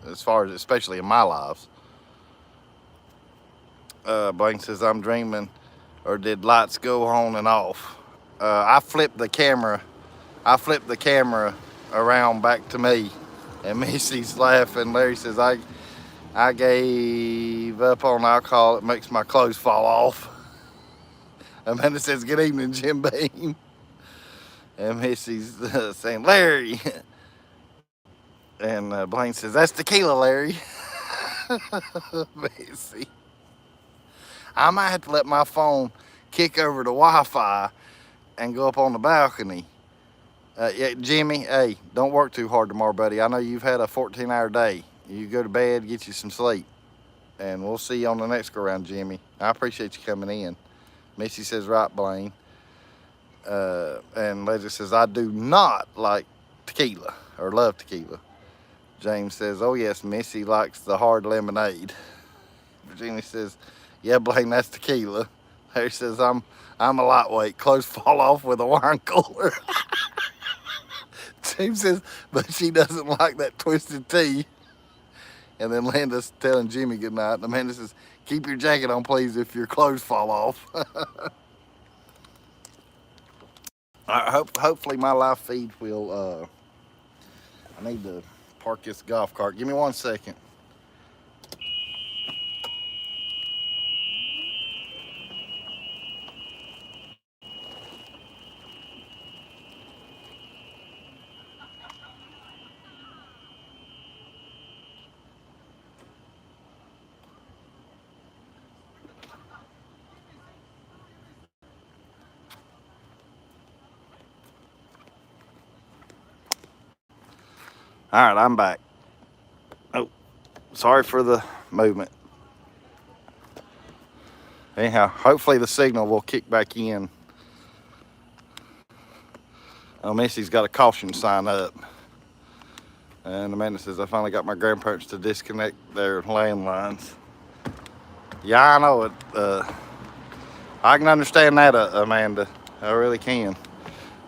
As far as, especially in my lives. Blaine says, I'm dreaming. Or did lights go on and off? I flipped the camera around back to me. And Missy's laughing. Larry says, I gave up on alcohol. It makes my clothes fall off. Amanda says, good evening, Jim Beam. And Missy's saying, Larry. And Blaine says, that's tequila, Larry. Missy. I might have to let my phone kick over to Wi-Fi and go up on the balcony. Yeah, Jimmy, hey, don't work too hard tomorrow, buddy. I know you've had a 14-hour day. You go to bed, get you some sleep. And we'll see you on the next go round, Jimmy. I appreciate you coming in. Missy says, right, Blaine. And Leslie says, I do not like tequila or love tequila. James says, oh, yes, Missy likes the hard lemonade. Virginia says, yeah, Blaine, that's tequila. Harry says, I'm a lightweight. Clothes fall off with a wine cooler. James says, but she doesn't like that twisted tea. And then Landa's telling Jimmy good night. And Amanda says, keep your jacket on, please, if your clothes fall off. Hopefully my live feed will, I need to park this golf cart. Give me 1 second. All right, I'm back. Oh, sorry for the movement. Anyhow, hopefully the signal will kick back in. Oh, Missy's got a caution sign up. And Amanda says, I finally got my grandparents to disconnect their landlines. Yeah, I know it. I can understand that, Amanda. I really can.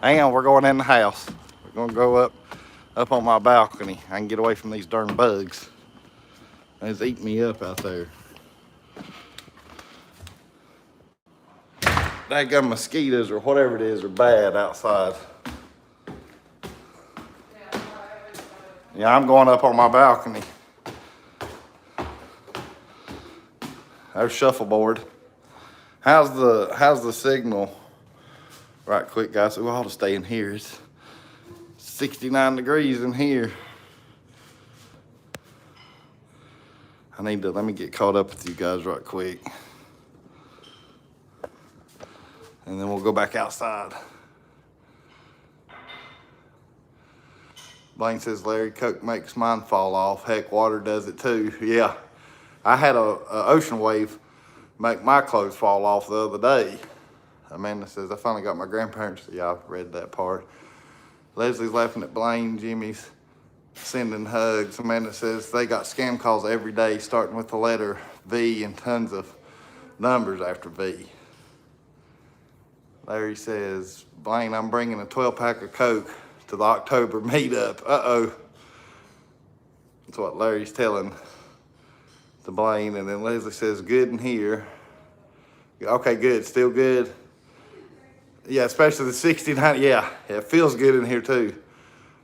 Hang on, we're going in the house. We're going to go up on my balcony. I can get away from these darn bugs. It's eating me up out there. Daggum mosquitoes or whatever it is are bad outside. Yeah, I'm going up on my balcony. There's shuffleboard. How's the signal? Right quick, guys. Ooh, I ought to stay in here. It's 69 degrees in here. Let me get caught up with you guys right quick. And then we'll go back outside. Blaine says, Larry, Coke makes mine fall off. Heck, water does it too. Yeah. I had a ocean wave make my clothes fall off the other day. Amanda says, I finally got my grandparents. Yeah, I've read that part. Leslie's laughing at Blaine. Jimmy's sending hugs. Amanda says they got scam calls every day, starting with the letter V and tons of numbers after V. Larry says, Blaine, I'm bringing a 12-pack of Coke to the October meetup. Uh-oh. That's what Larry's telling to Blaine. And then Leslie says, good in here. Okay, good. Still good. Yeah, especially the 69. Yeah, it feels good in here too.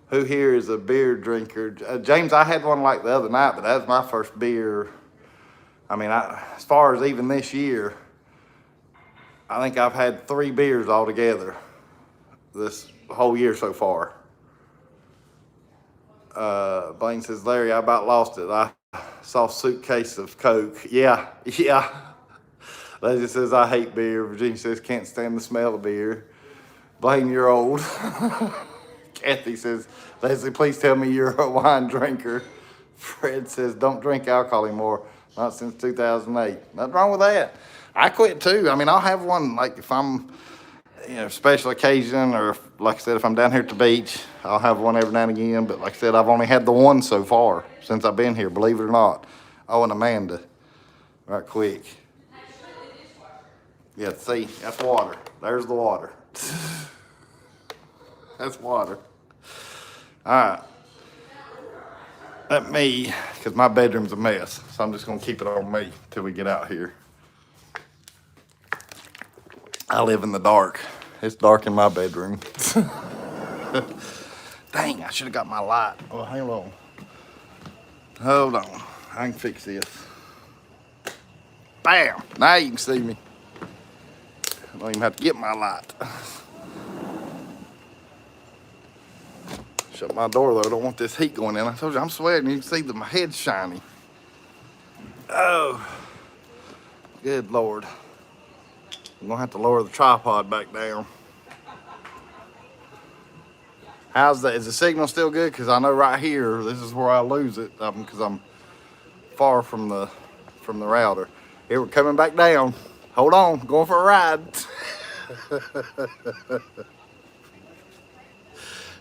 Who here is a beer drinker? James, I had one like the other night, but that was my first beer. I mean, as far as even this year, I think I've had 3 beers altogether this whole year so far. Blaine says, Larry, I about lost it. I saw a suitcase of Coke. Yeah. Leslie says, I hate beer. Virginia says, can't stand the smell of beer. Blaine, you're old. Kathy says, Leslie, please tell me you're a wine drinker. Fred says, don't drink alcohol anymore. Not since 2008. Nothing wrong with that. I quit too. I mean, I'll have one, like if I'm, special occasion, or like I said, if I'm down here at the beach, I'll have one every now and again. But like I said, I've only had the one so far since I've been here, believe it or not. Oh, and Amanda, right quick. Yeah, see, that's water. There's the water. That's water. All right. Let me, because my bedroom's a mess, so I'm just going to keep it on me till we get out here. I live in the dark. It's dark in my bedroom. Dang, I should have got my light. Oh, hang on. Hold on. I can fix this. Bam! Now you can see me. I don't even have to get my light. Shut my door though. I don't want this heat going in. I told you I'm sweating. You can see that my head's shiny. Oh, good Lord. I'm gonna have to lower the tripod back down. How's that? Is the signal still good? Because I know right here, this is where I lose it, because I'm far from the router. Here, we're coming back down. Hold on, going for a ride.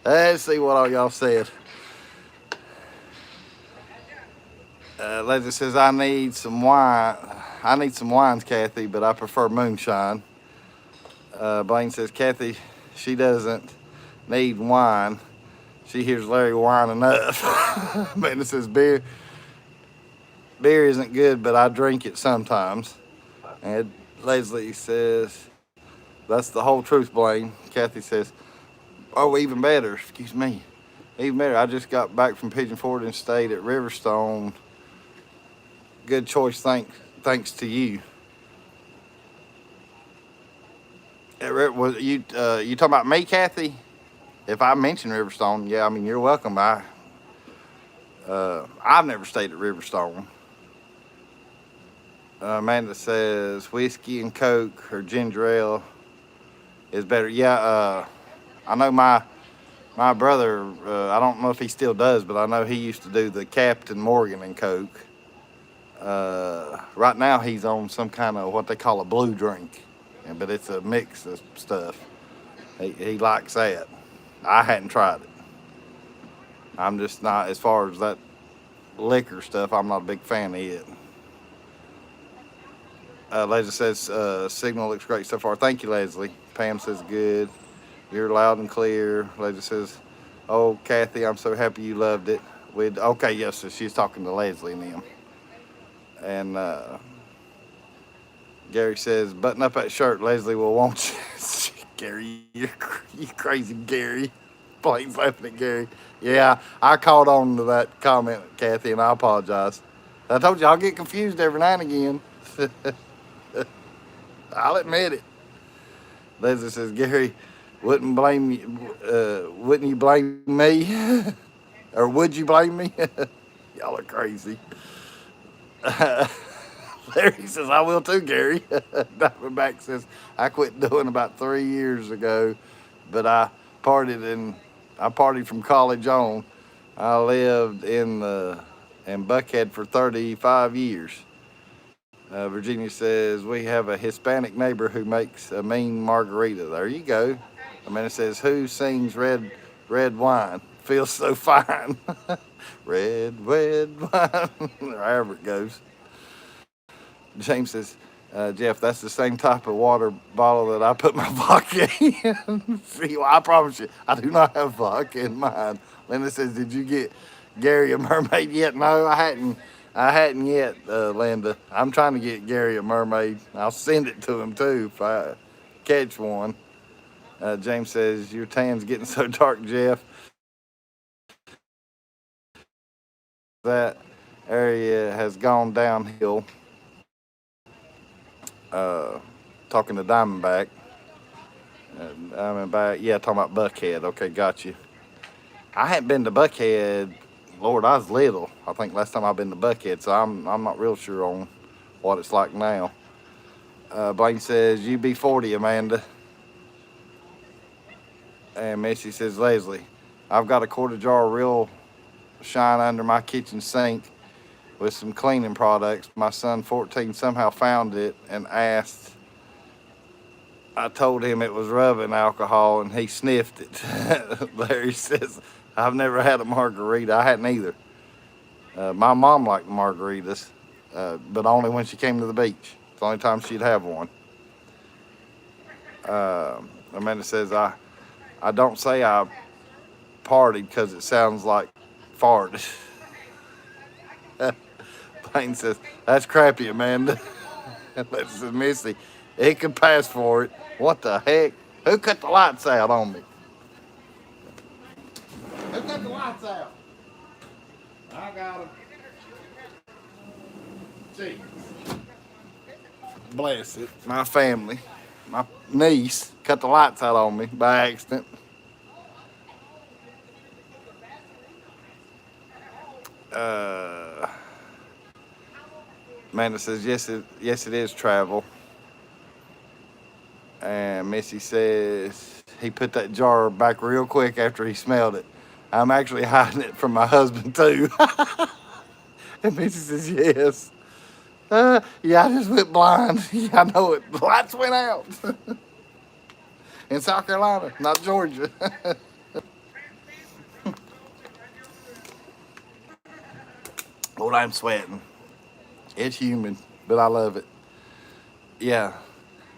Let's see what all y'all said. Leslie says, I need some wine. I need some wines, Kathy, but I prefer moonshine. Blaine says, Kathy, she doesn't need wine. She hears Larry whine enough. Amanda says, beer isn't good, but I drink it sometimes. And Leslie says, that's the whole truth, Blaine. Kathy says, oh, even better, excuse me. Even better, I just got back from Pigeon Forge and stayed at Riverstone. Good choice, thanks to you. Was you talking about me, Kathy? If I mentioned Riverstone, yeah, I mean, you're welcome. I've never stayed at Riverstone. Amanda says whiskey and Coke or ginger ale is better. Yeah, I know my brother, I don't know if he still does, but I know he used to do the Captain Morgan and Coke. Right now he's on some kind of what they call a blue drink, but it's a mix of stuff. He likes that. I hadn't tried it. I'm just not, as far as that liquor stuff, I'm not a big fan of it. Leslie says, signal looks great so far. Thank you, Leslie. Pam says, good. You're loud and clear. Leslie says, oh, Kathy, I'm so happy you loved it. Okay, yes, so she's talking to Leslie and them. And Gary says, button up that shirt, Leslie will want you. Gary, you crazy, Gary. Blaine's laughing at Gary. Yeah, I caught on to that comment, Kathy, and I apologize. I told you I'll get confused every now and again. I'll admit it. Leslie says, Gary, wouldn't you blame me? Or would you blame me? Y'all are crazy. Larry says, I will too, Gary. Diamondback says, I quit doing about 3 years ago, but I partied from college on. I lived in Buckhead for 35 years. Virginia says, we have a Hispanic neighbor who makes a mean margarita. There you go. Amanda says, who sings red wine? Feels so fine. red wine. However it goes. James says, Jeff, that's the same type of water bottle that I put my vodka in. See, well, I promise you, I do not have vodka in mine. Linda says, did you get Gary a mermaid yet? No, I hadn't yet, Linda. I'm trying to get Gary a mermaid. I'll send it to him too if I catch one. James says, your tan's getting so dark, Jeff. That area has gone downhill. Talking to Diamondback. Yeah, talking about Buckhead. Okay, got you. I hadn't been to Buckhead. Lord, I was little. I think last time I've been to Buckhead, so I'm not real sure on what it's like now. Blaine says, UB40, Amanda. And Missy says, Leslie, I've got a quarter jar of real shine under my kitchen sink with some cleaning products. My son, 14, somehow found it and asked. I told him it was rubbing alcohol and he sniffed it. Larry says, I've never had a margarita. I hadn't either. My mom liked margaritas, but only when she came to the beach. It's the only time she'd have one. Amanda says, I don't say I partied because it sounds like fart. Blaine says, that's crappy, Amanda. Let's say, Missy, it could pass for it. What the heck? Who cut the lights out on me? Who cut the lights out? I got them. Jeez. Bless it. My family, my niece cut the lights out on me by accident. Amanda says, yes, it is travel. And Missy says, he put that jar back real quick after he smelled it. I'm actually hiding it from my husband too. And Missy says, yes. Yeah, I just went blind. Yeah, I know it. The lights went out. In South Carolina, not Georgia. Lord, I'm sweating. It's humid, but I love it. Yeah,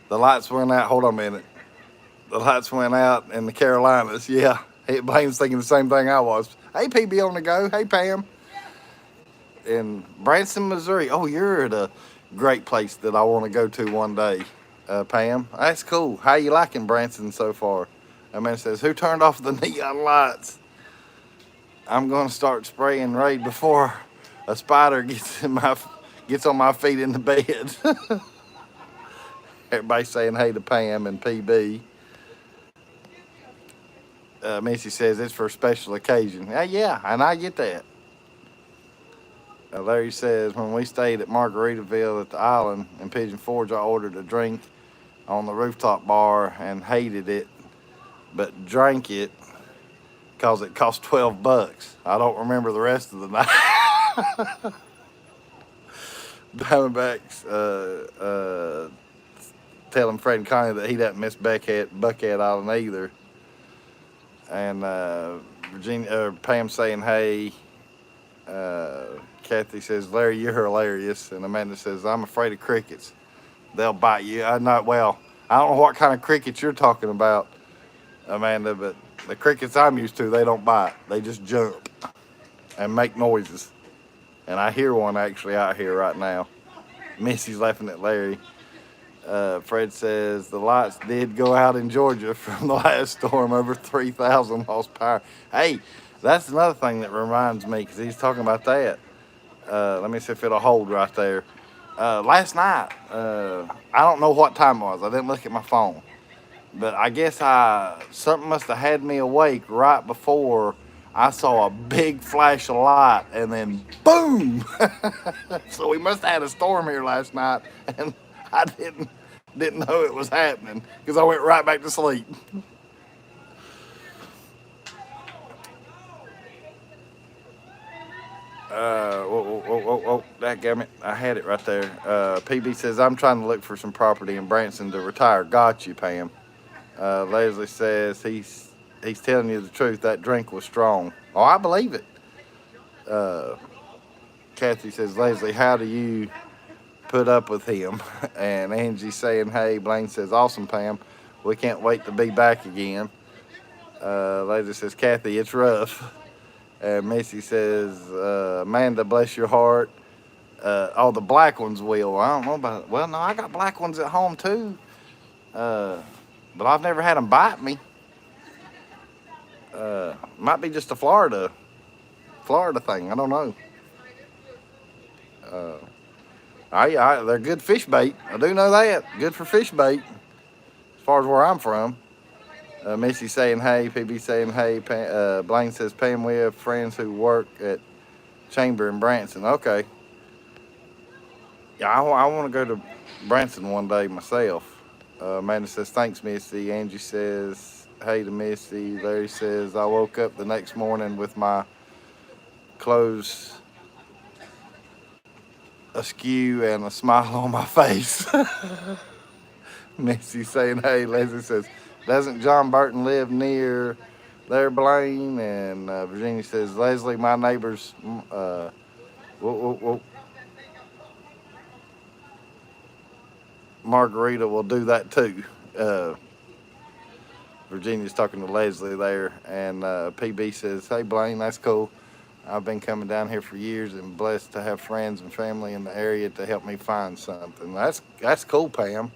the lights went out. Hold on a minute. The lights went out in the Carolinas. Yeah, Blaine's thinking the same thing I was. Hey, PB on the go. Hey, Pam. In Branson, Missouri. Oh, you're at a great place that I want to go to one day, Pam. That's cool. How you liking Branson so far? Amanda says, who turned off the neon lights? I'm going to start spraying Raid before a spider gets on my feet in the bed. Everybody saying hey to Pam and PB. Missy says it's for a special occasion. Yeah, and I get that. Larry says, when we stayed at Margaritaville at the island in Pigeon Forge, I ordered a drink on the rooftop bar and hated it, but drank it because it cost $12. I don't remember the rest of the night. Diamondbacks telling Fred and Connie that he doesn't miss Buckhead Island either. And Pam saying, hey. Kathy says, Larry, you're hilarious. And Amanda says, I'm afraid of crickets. They'll bite you. I don't know what kind of crickets you're talking about, Amanda, but the crickets I'm used to, they don't bite. They just jump and make noises. And I hear one actually out here right now. Missy's laughing at Larry. Fred says, the lights did go out in Georgia from the last storm, over 3,000 lost power. Hey, that's another thing that reminds me, because he's talking about that. Let me see if it'll hold right there. Last night, I don't know what time it was. I didn't look at my phone. But I guess something must have had me awake right before I saw a big flash of light, and then boom! So we must have had a storm here last night, and I didn't know it was happening because I went right back to sleep. Dadgummit, I had it right there. PB says, I'm trying to look for some property in Branson to retire. Got you, Pam. Leslie says, he's telling you the truth. That drink was strong. Oh, I believe it. Kathy says, Leslie, how do you put up with him? And Angie saying, hey. Blaine says, awesome, Pam. We can't wait to be back again. Leslie says, Kathy, it's rough. And Missy says, Amanda, bless your heart. The black ones will. I don't know about it. Well, no, I got black ones at home too. But I've never had them bite me. Might be just a Florida thing. I don't know. They're good fish bait. I do know that. Good for fish bait. As far as where I'm from. Missy saying hey, PB saying hey, Blaine says, Pam, we have friends who work at Chamber in Branson. Okay. Yeah, I want to go to Branson one day myself. Amanda says, thanks, Missy. Angie says, hey to Missy. Larry says, I woke up the next morning with my clothes askew and a smile on my face. Missy saying, hey. Leslie says, doesn't John Burton live near there, Blaine? And Virginia says, Leslie, my neighbor's, Margarita will do that too. Uh, Virginia's talking to Leslie there, and PB says, hey, Blaine, that's cool. I've been coming down here for years and blessed to have friends and family in the area to help me find something. That's cool, Pam.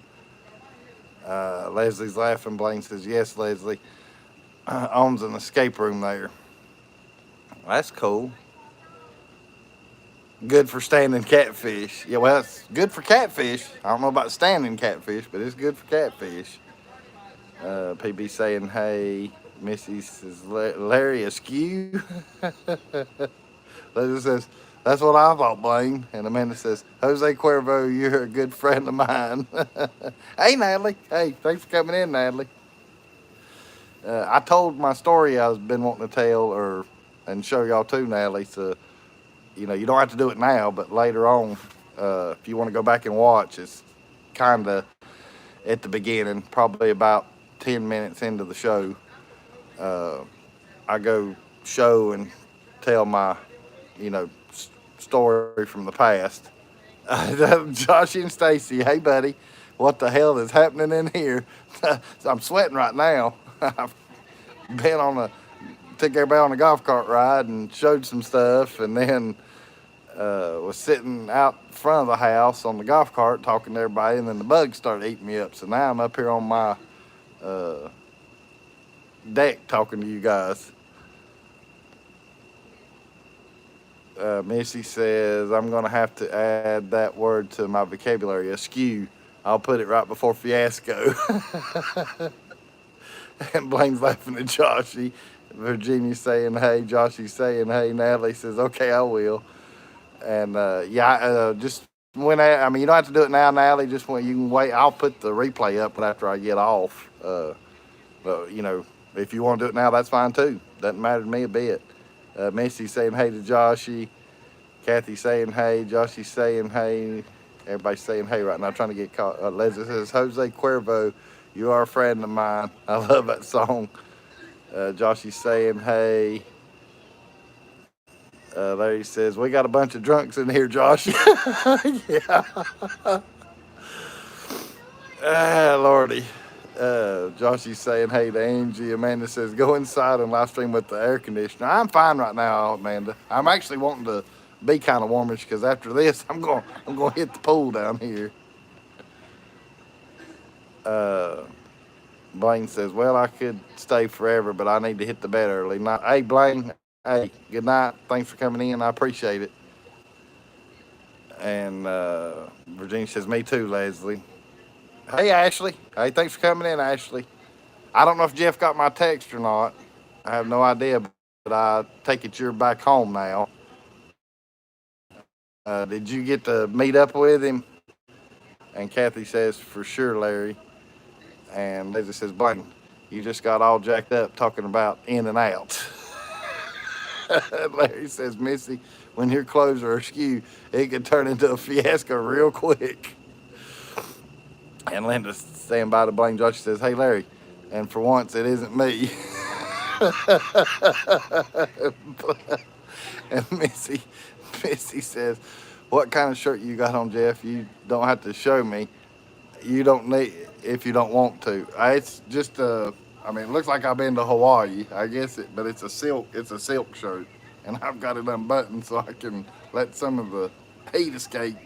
Leslie's laughing. Blaine says, yes, Leslie owns an escape room there. That's cool. Good for standing catfish. Yeah, well, it's good for catfish. I don't know about standing catfish, but it's good for catfish. PB saying, hey. Missy says, Larry askew. Leslie says, that's what I thought, Blaine. And Amanda says, Jose Cuervo, you're a good friend of mine. Hey, Natalie. Hey, thanks for coming in, Natalie. I told my story I've been wanting to tell and show y'all too, Natalie. So, you don't have to do it now, but later on, if you want to go back and watch, it's kind of at the beginning, probably about 10 minutes into the show. I go show and tell my, story from the past. Josh and Stacy, hey buddy, what the hell is happening in here? I'm sweating right now. I've been took everybody on a golf cart ride and showed some stuff, and then was sitting out front of the house on the golf cart talking to everybody, and then the bugs started eating me up. So now I'm up here on my deck talking to you guys. Missy says, I'm going to have to add that word to my vocabulary, askew. I'll put it right before fiasco. And Blaine's laughing at Joshy. Virginia saying, hey. Joshy saying, hey. Natalie says, okay, I will. And just you don't have to do it now, Natalie. Just when you can wait, I'll put the replay up after I get off. But, if you want to do it now, that's fine too. Doesn't matter to me a bit. Missy saying hey to Joshy. Kathy saying hey. Joshy saying hey. Everybody's saying hey right now, trying to get caught. Leslie says, Jose Cuervo, you are a friend of mine. I love that song. Joshy saying hey. Larry says, we got a bunch of drunks in here, Josh. Yeah. Lordy. Joshy's saying hey to Angie. Amanda says, go inside and live stream with the air conditioner. I'm fine right now, Amanda. I'm actually wanting to be kind of warmish because after this, I'm going to hit the pool down here. Blaine says, well, I could stay forever, but I need to hit the bed early. Hey, Blaine. Hey, good night. Thanks for coming in. I appreciate it. And Virginia says, me too, Leslie. Hey, Ashley. Hey, thanks for coming in, Ashley. I don't know if Jeff got my text or not. I have no idea, but I take it you're back home now. Did you get to meet up with him? And Kathy says, for sure, Larry. And Leslie says, Blaine, you just got all jacked up talking about in and out. Larry says, Missy, when your clothes are askew, it could turn into a fiasco real quick. And Linda standing by to blame Josh says, hey, Larry, and for once, it isn't me. And Missy says, what kind of shirt you got on, Jeff? You don't have to show me. You don't need, if you don't want to. It's just it looks like I've been to Hawaii, I guess but it's a silk shirt. And I've got it unbuttoned so I can let some of the heat escape.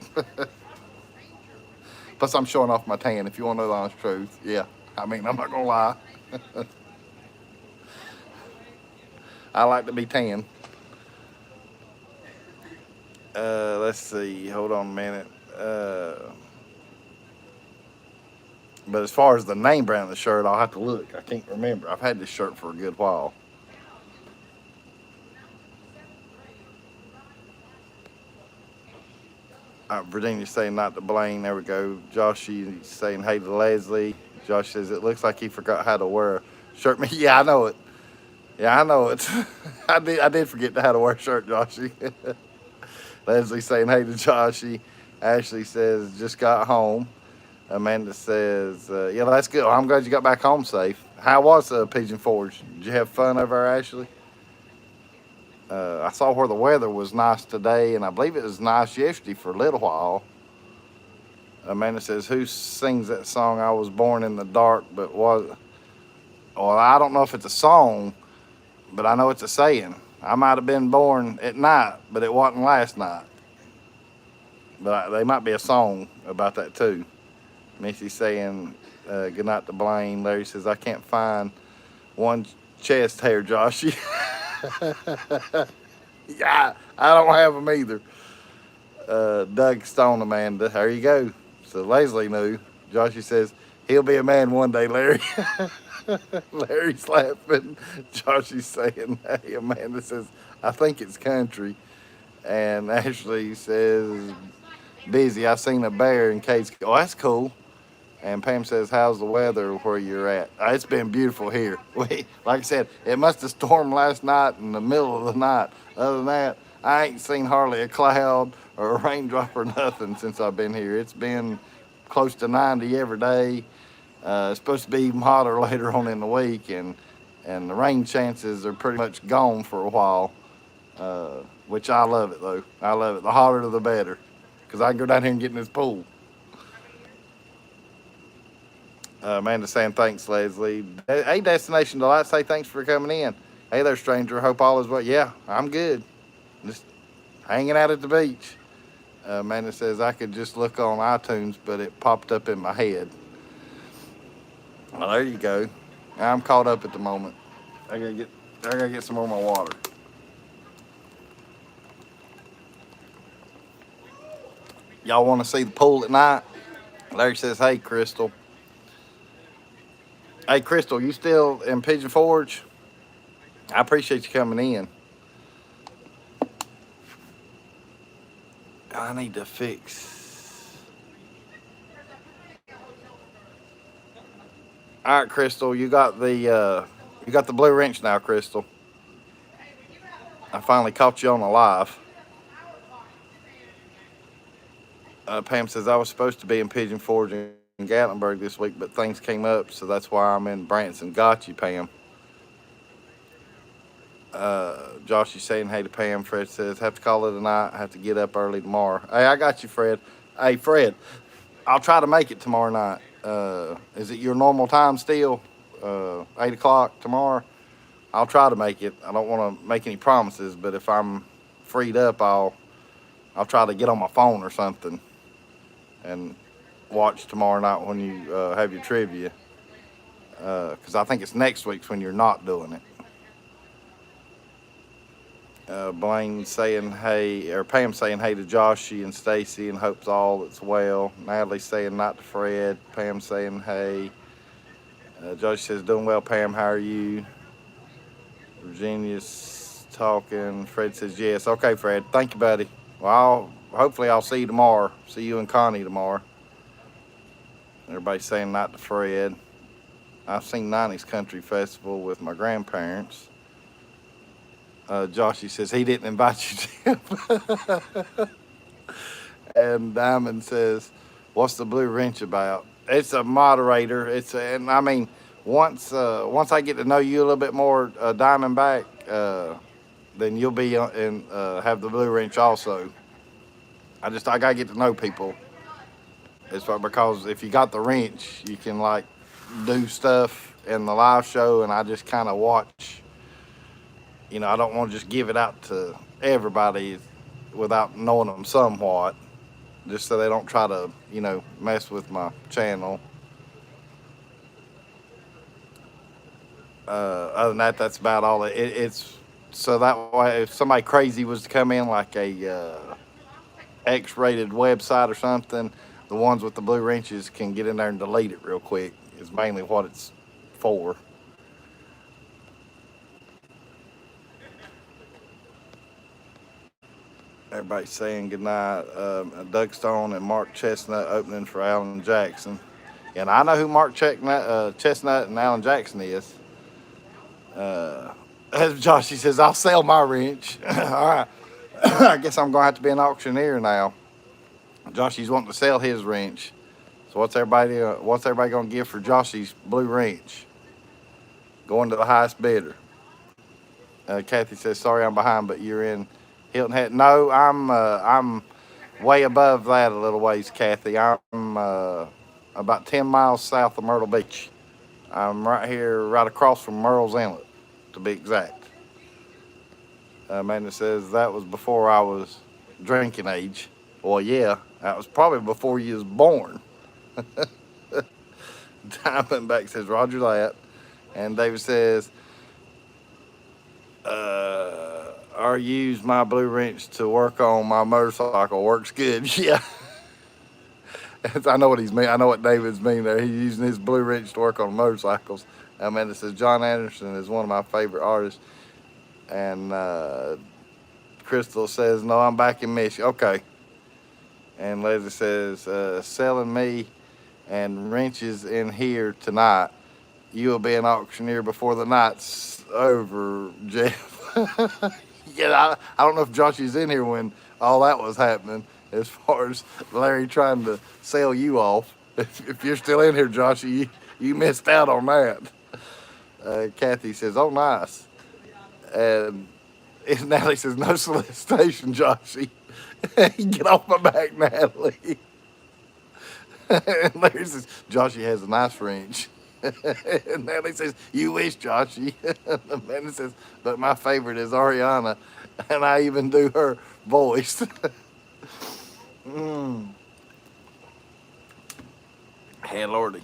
Plus, I'm showing off my tan, if you want to know the honest truth. Yeah, I'm not going to lie. I like to be tan. Let's see. Hold on a minute. But as far as the name brand of the shirt, I'll have to look. I can't remember. I've had this shirt for a good while. Virginia saying not to blame. There we go. Joshy saying hey to Leslie. Josh says it looks like he forgot how to wear a shirt. Yeah, I know it. Yeah, I know it. I did forget how to wear a shirt, Joshy. Leslie saying hey to Joshy. Ashley says just got home. Amanda says, yeah, that's good. Well, I'm glad you got back home safe. How was Pigeon Forge? Did you have fun over there, Ashley? I saw where the weather was nice today, and I believe it was nice yesterday for a little while. Amanda says, who sings that song, I Was Born in the Dark, but was... Well, I don't know if it's a song, but I know it's a saying. I might have been born at night, but it wasn't last night. But they might be a song about that, too. Missy's saying, good night to Blaine. Larry says, I can't find one chest hair, Joshy. Yeah, I don't have them either. Doug Stone, Amanda. There you go. So Leslie knew. Joshy says, he'll be a man one day, Larry. Larry's laughing. Joshy's saying, hey, Amanda says, I think it's country. And Ashley says, busy. I seen a bear in Kate's. Oh, that's cool. And Pam says, how's the weather where you're at? It's been beautiful here. Like I said, it must have stormed last night in the middle of the night. Other than that, I ain't seen hardly a cloud or a raindrop or nothing since I've been here. It's been close to 90 every day. It's supposed to be even hotter later on in the week, and the rain chances are pretty much gone for a while, which I love it, though. I love it. The hotter, the better, because I can go down here and get in this pool. Amanda saying, thanks, Leslie. Hey, Destination Delight, say thanks for coming in. Hey there, stranger. Hope all is well. Yeah, I'm good. Just hanging out at the beach. Amanda says, I could just look on iTunes, but it popped up in my head. Well, there you go. I'm caught up at the moment. I gotta get some more of my water. Y'all want to see the pool at night? Larry says, hey, Crystal. Hey, Crystal, you still in Pigeon Forge? I appreciate you coming in. I need to fix. All right, Crystal, you got the blue wrench now, Crystal. I finally caught you on the live. Pam says, I was supposed to be in Pigeon Forge in Gatlinburg this week, but things came up, so that's why I'm in Branson. Got you, Pam. Josh is saying hey to Pam. Fred says, have to call it a night. Have to get up early tomorrow. Hey, I got you, Fred. Hey, Fred, I'll try to make it tomorrow night. Is it your normal time still? 8 o'clock tomorrow? I'll try to make it. I don't want to make any promises, but if I'm freed up, I'll try to get on my phone or something and watch tomorrow night when you have your trivia. Because I think it's next week's when you're not doing it. Blaine saying hey, or Pam saying hey to Joshy and Stacy and hopes all is well. Natalie saying not to Fred. Pam saying hey. Joshy says doing well, Pam, how are you? Virginia's talking. Fred says yes. Okay, Fred. Thank you, buddy. Well, hopefully I'll see you tomorrow. See you and Connie tomorrow. Everybody's saying not to Fred. I've seen 90s Country Festival with my grandparents. Joshy says he didn't invite you, Tim. And Diamond says, what's the blue wrench about? It's a moderator. And I mean, once I get to know you a little bit more, Diamondback, then you'll be and have the blue wrench also. I gotta get to know people. It's because if you got the wrench, you can like do stuff in the live show, and I just kind of watch. You know, I don't want to just give it out to everybody without knowing them somewhat, just so they don't try to, you know, mess with my channel. Other than that, that's about all. It's so that way, if somebody crazy was to come in, like a X-rated website or something, the ones with the blue wrenches can get in there and delete it real quick. Is mainly what it's for. Everybody's saying goodnight. Doug Stone and Mark Chestnut opening for Alan Jackson. And I know who Mark Chestnut and Alan Jackson is. As Joshy says, I'll sell my wrench. All right. I guess I'm going to have to be an auctioneer now. Joshy's wanting to sell his wrench. So what's everybody going to give for Joshy's blue wrench? Going to the highest bidder. Kathy says, sorry I'm behind, but you're in Hilton Head. No, I'm way above that a little ways, Kathy. I'm about 10 miles south of Myrtle Beach. I'm right here, right across from Merle's Inlet, to be exact. Amanda says, that was before I was drinking age. Well, yeah, that was probably before you was born. Diamondback says, roger that. And David says, or use my blue wrench to work on my motorcycle. Works good. Yeah. I know what he's mean. I know what David's mean there. He's using his blue wrench to work on motorcycles. Amanda says, John Anderson is one of my favorite artists. And Crystal says, no, I'm back in Michigan. Okay. And Leslie says, selling me and wrenches in here tonight. You will be an auctioneer before the night's over, Jeff. Yeah, I don't know if Joshy's in here when all that was happening, as far as Larry trying to sell you off. If you're still in here, Joshy, you missed out on that. Kathy says, oh, nice. And Natalie says, no solicitation, Joshy. Get off my back, Natalie. And Larry says, Joshy has a nice wrench. And Natalie says, you wish, Joshy. And Amanda says, but my favorite is Ariana. And I even do her voice. Hey, Lordy.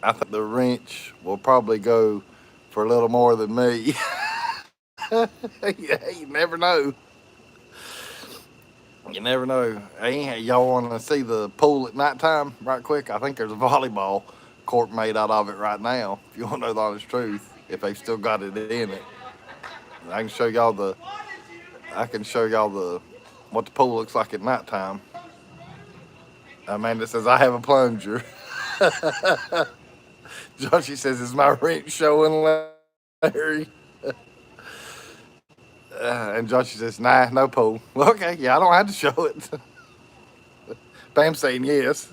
I think the wrench will probably go for a little more than me. Yeah, you never know. You never know. Hey, y'all want to see the pool at nighttime right quick? I think there's a volleyball court made out of it right now. If you want to know the honest truth, if they've still got it in it, I can show y'all what the pool looks like at nighttime. Amanda says I have a plunger. Joshy says, is my wrench showing, Larry? And Joshy says, nah, no pool. Okay, yeah, I don't have to show it. Pam's saying yes.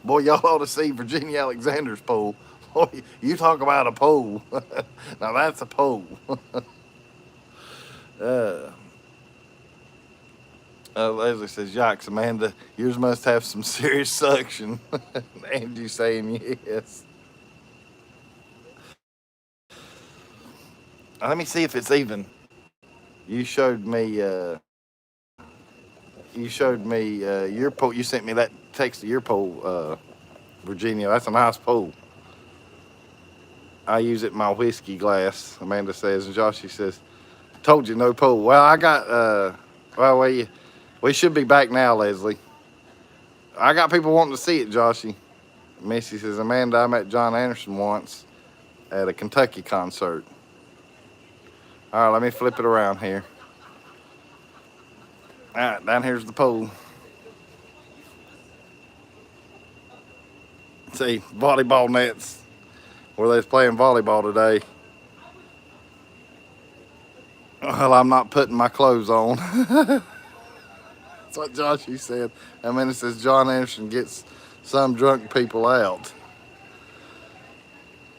Boy, y'all ought to see Virginia Alexander's pool. Boy, you talk about a pool. Now that's a pool. Leslie says, yikes, Amanda, yours must have some serious suction. Angie saying yes. Let me see if it's even. You showed me your pool. You sent me that text of your pool, Virginia. That's a nice pool. I use it in my whiskey glass, Amanda says. And Joshy says, told you no pool. Well, I got, we should be back now, Leslie. I got people wanting to see it, Joshy. Missy says, Amanda, I met John Anderson once at a Kentucky concert. All right, let me flip it around here. All right, down here's the pool. See, volleyball nets where they was playing volleyball today. Well, I'm not putting my clothes on. That's what Joshy said. And then it says John Anderson gets some drunk people out.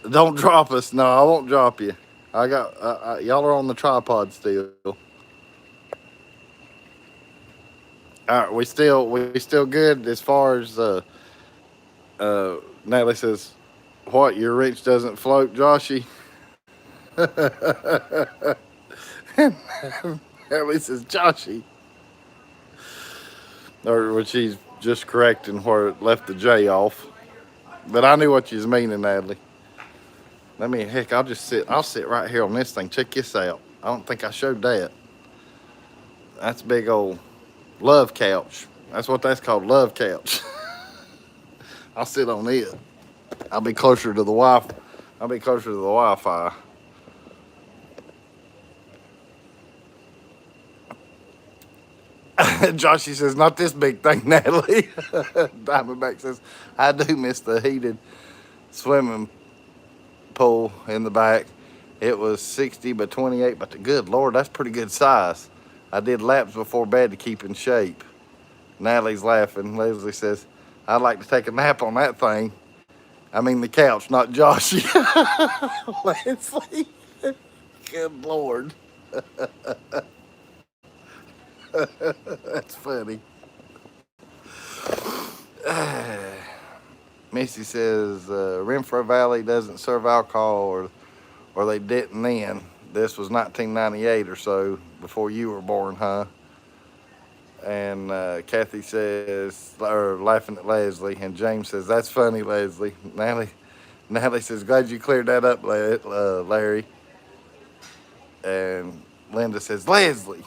Don't drop us. No, I won't drop you. I got y'all are on the tripod still. All right, we still good as far as Natalie says, what, your wrench doesn't float, Joshy? Natalie says, Joshy. Or she's just correcting where it left the J off. But I knew what you was meaning, Natalie. I'll sit right here on this thing. Check this out. I don't think I showed that. That's a big old love couch. That's what that's called, love couch. I'll sit on it. I'll be closer to the Wi-Fi. Joshy says, not this big thing, Natalie. Diamondback says, I do miss the heated swimming pool in the back. It was 60 by 28, but good Lord, that's pretty good size. I did laps before bed to keep in shape. Natalie's laughing. Leslie says, I'd like to take a nap on that thing. I mean the couch, not Joshy. Leslie, good Lord. That's funny. Missy says Renfro Valley doesn't serve alcohol, or they didn't then. This was 1998 or so, before you were born, huh? And Kathy says, or laughing at Leslie, and James says, that's funny, Leslie. Natalie says, glad you cleared that up, Larry. And Linda says, Leslie.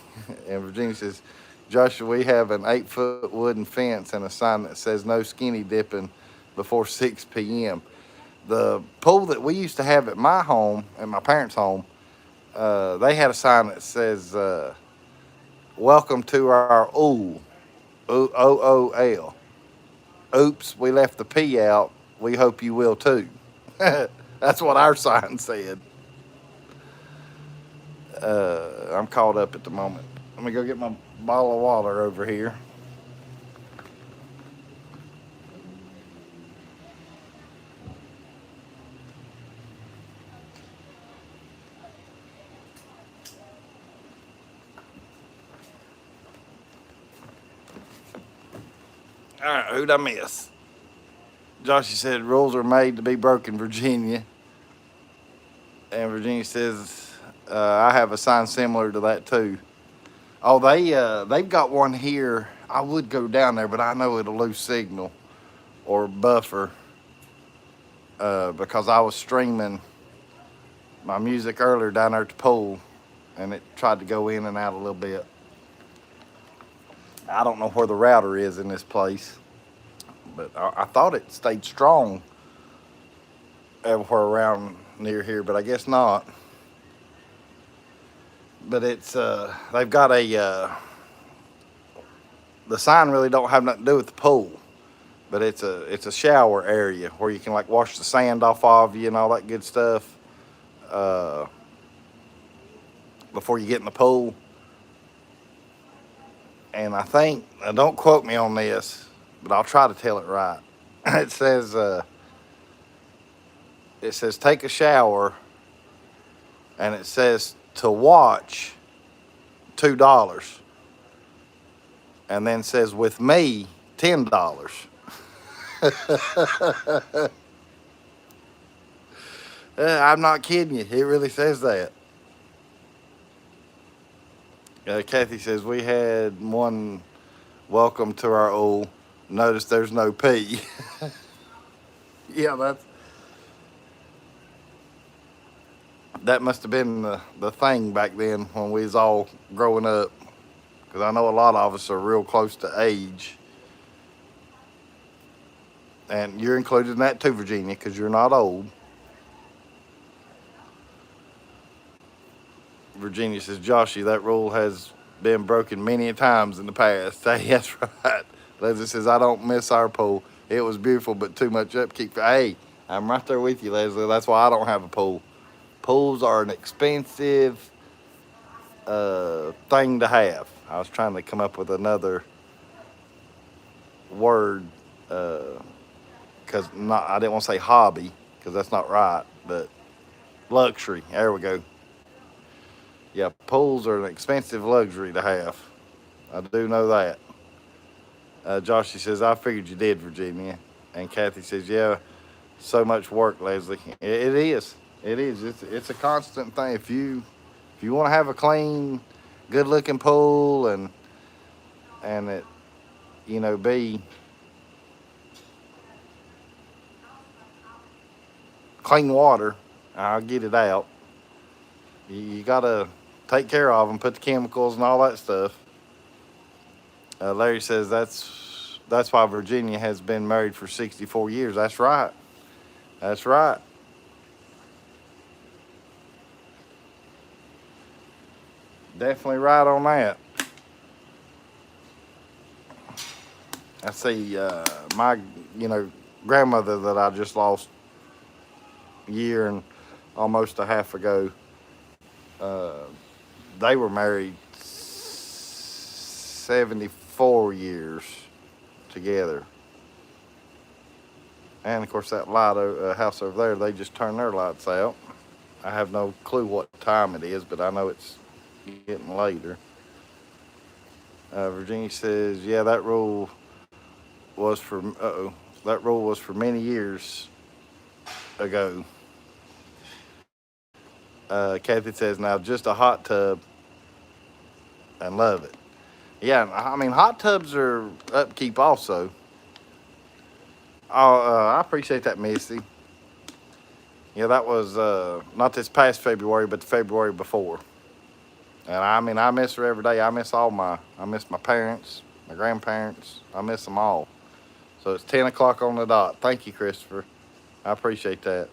And Virginia says, Joshua, we have an 8-foot wooden fence and a sign that says no skinny dipping before 6 p.m. The pool that we used to have at my home, at my parents' home, they had a sign that says, welcome to our OOL, OOL. Oops, we left the P out. We hope you will too. That's what our sign said. I'm caught up at the moment. Let me go get my bottle of water over here. All right, who'd I miss? Joshy said rules are made to be broken, Virginia. And Virginia says, I have a sign similar to that too. Oh, they've got one here. I would go down there, but I know it'll lose signal or buffer because I was streaming my music earlier down there at the pool, and it tried to go in and out a little bit. I don't know where the router is in this place, but I thought it stayed strong everywhere around near here, but I guess not. But it's they've got a the sign really don't have nothing to do with the pool, but it's a shower area where you can like wash the sand off of you and all that good stuff before you get in the pool. And I think, don't quote me on this, but I'll try to tell it right. It says take a shower, and it says to watch $2, and then says with me $10. I'm not kidding you. It really says that. Kathy says we had one welcome to our old. Notice there's no P. Yeah, that must have been the thing back then when we was all growing up. Because I know a lot of us are real close to age. And you're included in that too, Virginia, because you're not old. Virginia says, Joshy, that rule has been broken many times in the past. Hey, that's right. Leslie says, I don't miss our pool. It was beautiful, but too much upkeep. Hey, I'm right there with you, Leslie. That's why I don't have a pool. Pools are an expensive thing to have. I was trying to come up with another word because I didn't want to say hobby because that's not right, but luxury. There we go. Yeah, pools are an expensive luxury to have. I do know that. Joshy says, I figured you did, Virginia. And Kathy says, yeah, so much work, Leslie. It is. It is. It's a constant thing. If you want to have a clean, good-looking pool and it, be clean water, I'll get it out. You got to take care of them, put the chemicals and all that stuff. Larry says that's why Virginia has been married for 64 years. That's right. That's right. Definitely right on that. I see my, grandmother that I just lost a year and almost a half ago. Uh, they were married 74 years together. And of course, that house over there, they just turned their lights out. I have no clue what time it is, but I know it's getting later. Virginia says, "Yeah, that rule was for that rule was for many years ago." Kathy says, "Now just a hot tub and love it." Yeah, I mean hot tubs are upkeep also. Oh, I appreciate that, Missy. Yeah, that was not this past February, but the February before. And I mean, I miss her every day. I miss my parents, my grandparents. I miss them all. So it's 10 o'clock on the dot. Thank you, Christopher. I appreciate that.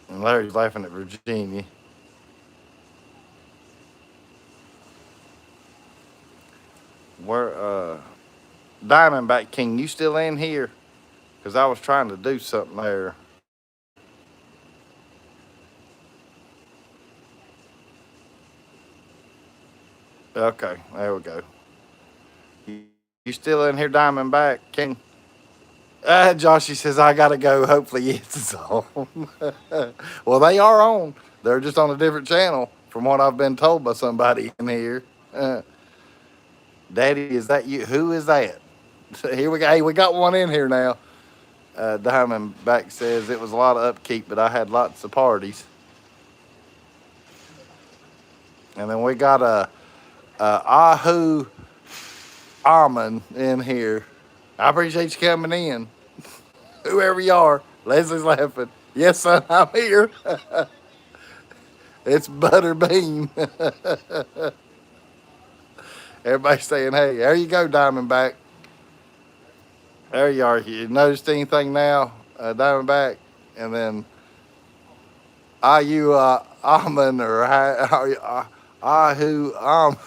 And Larry's laughing at Virginia. Where, Diamondback King, you still in here? Because I was trying to do something there. Okay, there we go. You still in here, Diamondback King? Joshy says, I gotta go. Hopefully it's on. Well, they are on. They're just on a different channel, from what I've been told by somebody in here. Daddy, is that you? Who is that? Here we go. Hey, we got one in here now. Diamondback says it was a lot of upkeep, but I had lots of parties. And then we got a Ahu Almond in here. I appreciate you coming in. Whoever you are, Leslie's laughing. Yes, son, I'm here. It's Butterbean. Everybody's saying, hey, there you go, Diamondback. There you are. You noticed anything now, Diamondback? And then, are you Almond or Ahu Almond?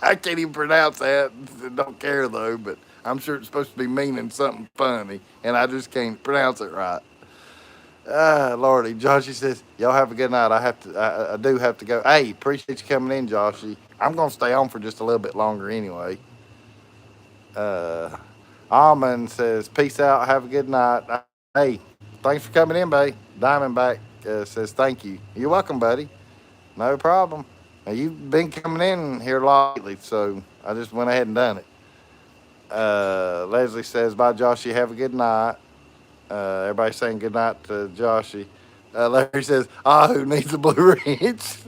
I can't even pronounce that. Don't care though, but I'm sure it's supposed to be meaning something funny, and I just can't pronounce it right. Lordy, Joshy says, y'all have a good night. I do have to go. Hey, appreciate you coming in, Joshy. I'm gonna stay on for just a little bit longer anyway. Almond says, peace out. Have a good night. Hey, thanks for coming in, babe. Diamondback says thank you. You're welcome, buddy. No problem. Now, you've been coming in here lately, so I just went ahead and done it. Leslie says, bye, Joshy. Have a good night. Everybody's saying good night to Joshy. Larry says, who needs a blue wrench?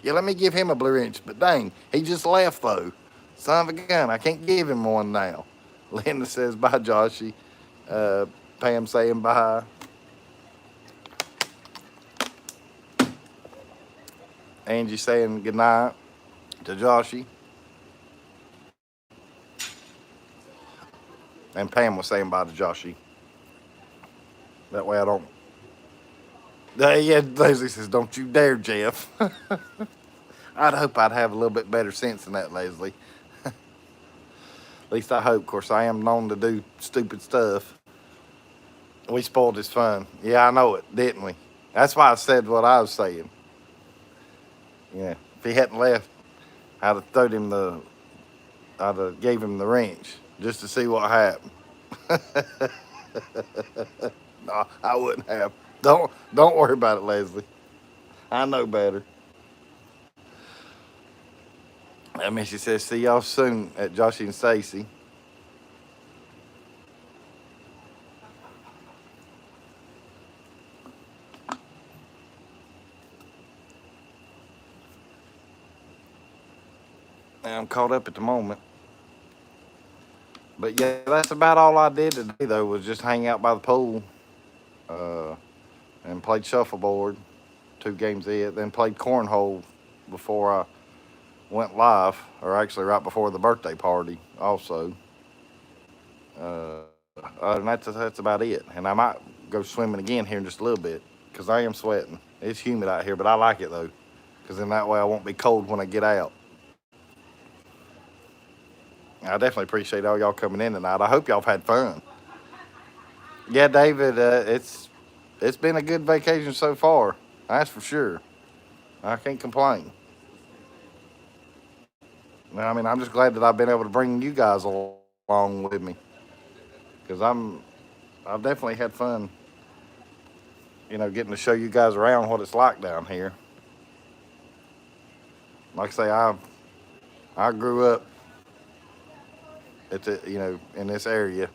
Yeah, let me give him a blue wrench. But dang, he just left, though. Son of a gun, I can't give him one now. Linda says, bye, Joshy. Pam saying bye. Angie saying good night to Joshy. And Pam was saying bye to Joshy. That way I don't. Yeah, Leslie says, don't you dare, Jeff. I'd hope I'd have a little bit better sense than that, Leslie. At least I hope. Of course, I am known to do stupid stuff. We spoiled his fun. Yeah, I know it, didn't we? That's why I said what I was saying. Yeah, if he hadn't left, I'd have gave him the wrench just to see what happened. No, I wouldn't have. Don't worry about it, Leslie. I know better. Missy says, see y'all soon at Joshy and Stacy. I'm caught up at the moment. But yeah, that's about all I did today, though, was just hang out by the pool and played shuffleboard, 2 games of it, then played cornhole before I went live, or actually right before the birthday party also. And that's about it. And I might go swimming again here in just a little bit because I am sweating. It's humid out here, but I like it, though, because in that way I won't be cold when I get out. I definitely appreciate all y'all coming in tonight. I hope y'all have had fun. Yeah, David, it's been a good vacation so far. That's for sure. I can't complain. I mean, I'm just glad that I've been able to bring you guys along with me because I've definitely had fun. Getting to show you guys around what it's like down here. Like I say, I grew up at the in this area,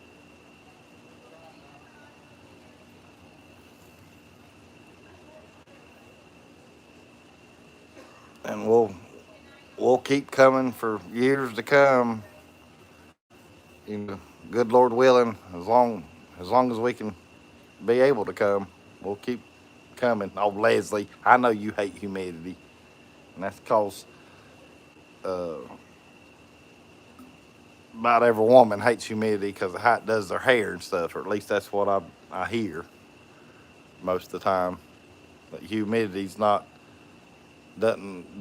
and we'll keep coming for years to come. Good Lord willing, as long as we can be able to come, we'll keep coming. Oh, Leslie, I know you hate humidity, and that's because uh, about every woman hates humidity because of how it does their hair and stuff, or at least that's what I hear most of the time. But humidity's not doesn't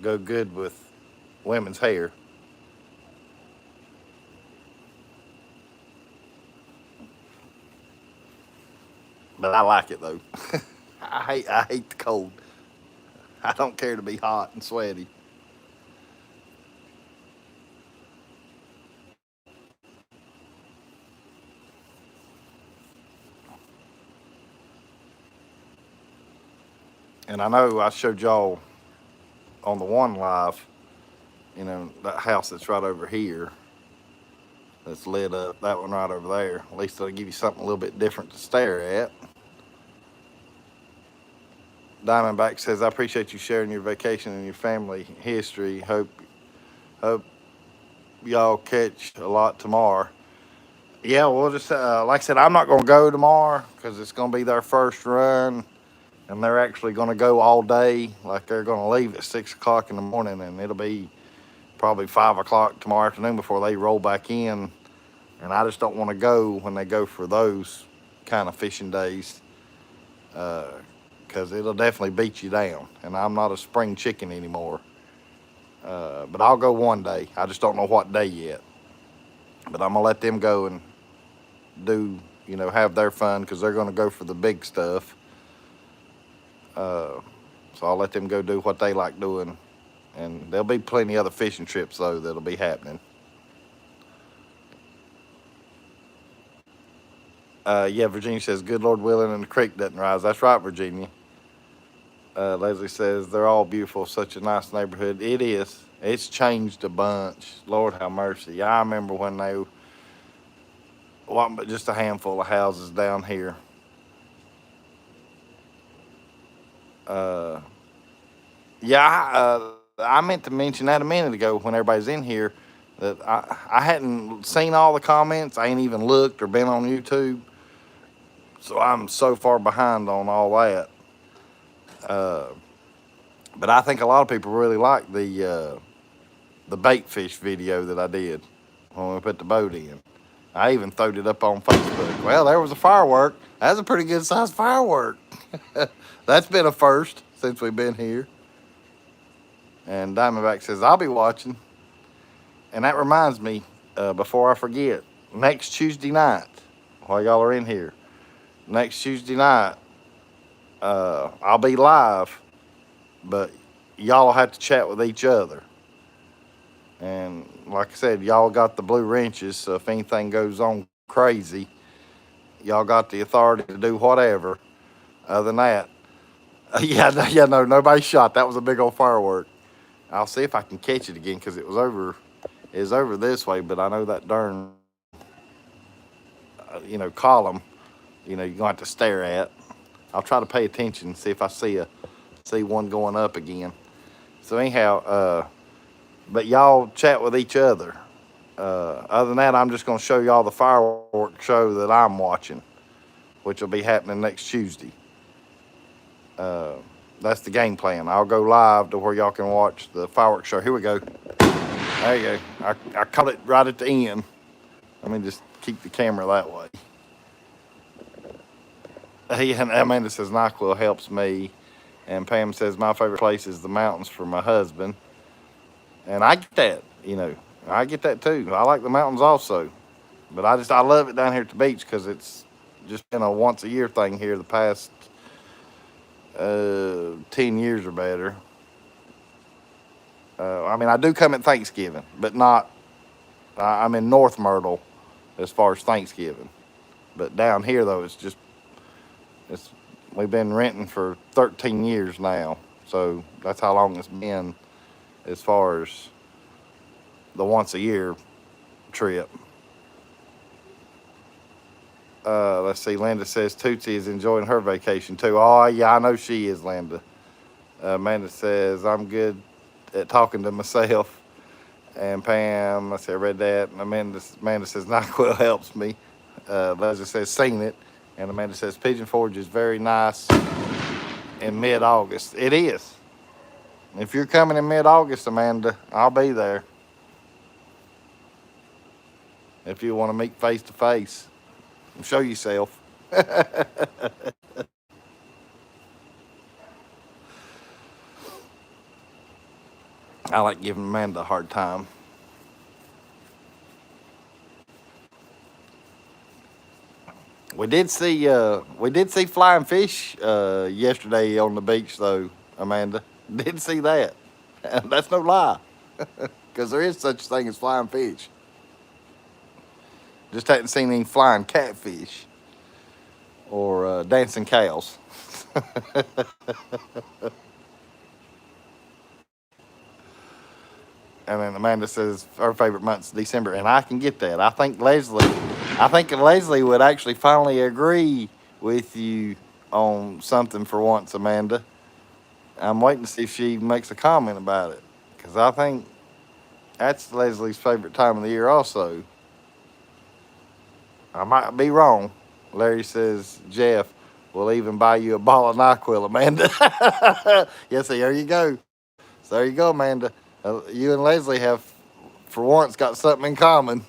go good with women's hair. But I like it though. I hate the cold. I don't care to be hot and sweaty. And I know I showed y'all on the one live, that house that's right over here that's lit up, that one right over there. At least it'll give you something a little bit different to stare at. Diamondback says, I appreciate you sharing your vacation and your family history. Hope y'all catch a lot tomorrow. Yeah, we'll just, like I said, I'm not going to go tomorrow because it's going to be their first run. And they're actually going to go all day. Like they're going to leave at 6 o'clock in the morning, and it'll be probably 5 o'clock tomorrow afternoon before they roll back in. And I just don't want to go when they go for those kind of fishing days, because it'll definitely beat you down. And I'm not a spring chicken anymore. But I'll go one day. I just don't know what day yet. But I'm going to let them go and do, have their fun because they're going to go for the big stuff. So I'll let them go do what they like doing. And there'll be plenty other fishing trips, though, that'll be happening. Yeah, Virginia says, good Lord willing, and the creek doesn't rise. That's right, Virginia. Leslie says, they're all beautiful. Such a nice neighborhood. It is. It's changed a bunch. Lord have mercy. Yeah, I remember when they wasn't but just a handful of houses down here. Yeah, I meant to mention that a minute ago when everybody's in here that I hadn't seen all the comments. I ain't even looked or been on YouTube. So I'm so far behind on all that. But I think a lot of people really like the bait fish video that I did when we put the boat in. I even throwed it up on Facebook. Well, there was a firework. That's a pretty good sized firework. That's been a first since we've been here. And Diamondback says, I'll be watching. And that reminds me, before I forget, next Tuesday night, while y'all are in here, next Tuesday night, I'll be live, but y'all will have to chat with each other. And like I said, y'all got the blue wrenches, so if anything goes on crazy, y'all got the authority to do whatever. Other than that, no, nobody shot. That was a big old firework. I'll see if I can catch it again because it was over this way, but I know that darn, column, you're going to have to stare at. I'll try to pay attention and see if I see one going up again. So anyhow, but y'all chat with each other. Other than that, I'm just going to show y'all the fireworks show that I'm watching, which will be happening next Tuesday. That's the game plan. I'll go live to where y'all can watch the fireworks show. Here we go. There you go. I caught it right at the end. Let me just keep the camera that way. Amanda says NyQuil helps me. And Pam says my favorite place is the mountains for my husband. And I get that. you know, I get that too. I like the mountains also, but I love it down here at the beach because it's just been a once a year thing here the past 10 years or better. I mean, I do come at Thanksgiving, but not. I'm in North Myrtle as far as Thanksgiving, but down here though, it's we've been renting for 13 years now, so that's how long it's been as far as the once a year trip. Let's see. Linda says Tootsie is enjoying her vacation too. Oh yeah, I know she is, Linda. Amanda says I'm good at talking to myself. And Pam, I read that. And Amanda says NyQuil helps me. Leslie says seen it. And Amanda says Pigeon Forge is very nice in mid-August. It is. If you're coming in mid-August, Amanda, I'll be there. If you want to meet face to face and show yourself. I like giving Amanda a hard time. We did see flying fish yesterday on the beach though, Amanda. Did see that. That's no lie. Because there is such a thing as flying fish. Just hadn't seen any flying catfish or dancing cows. And then Amanda says her favorite month's December, and I can get that. I think Leslie would actually finally agree with you on something for once, Amanda. I'm waiting to see if she makes a comment about it, because I think that's Leslie's favorite time of the year also. I might be wrong. Larry says, Jeff, we'll even buy you a ball of NyQuil, Amanda. Yes, there you go. So there you go, Amanda. You and Leslie have, for once, got something in common.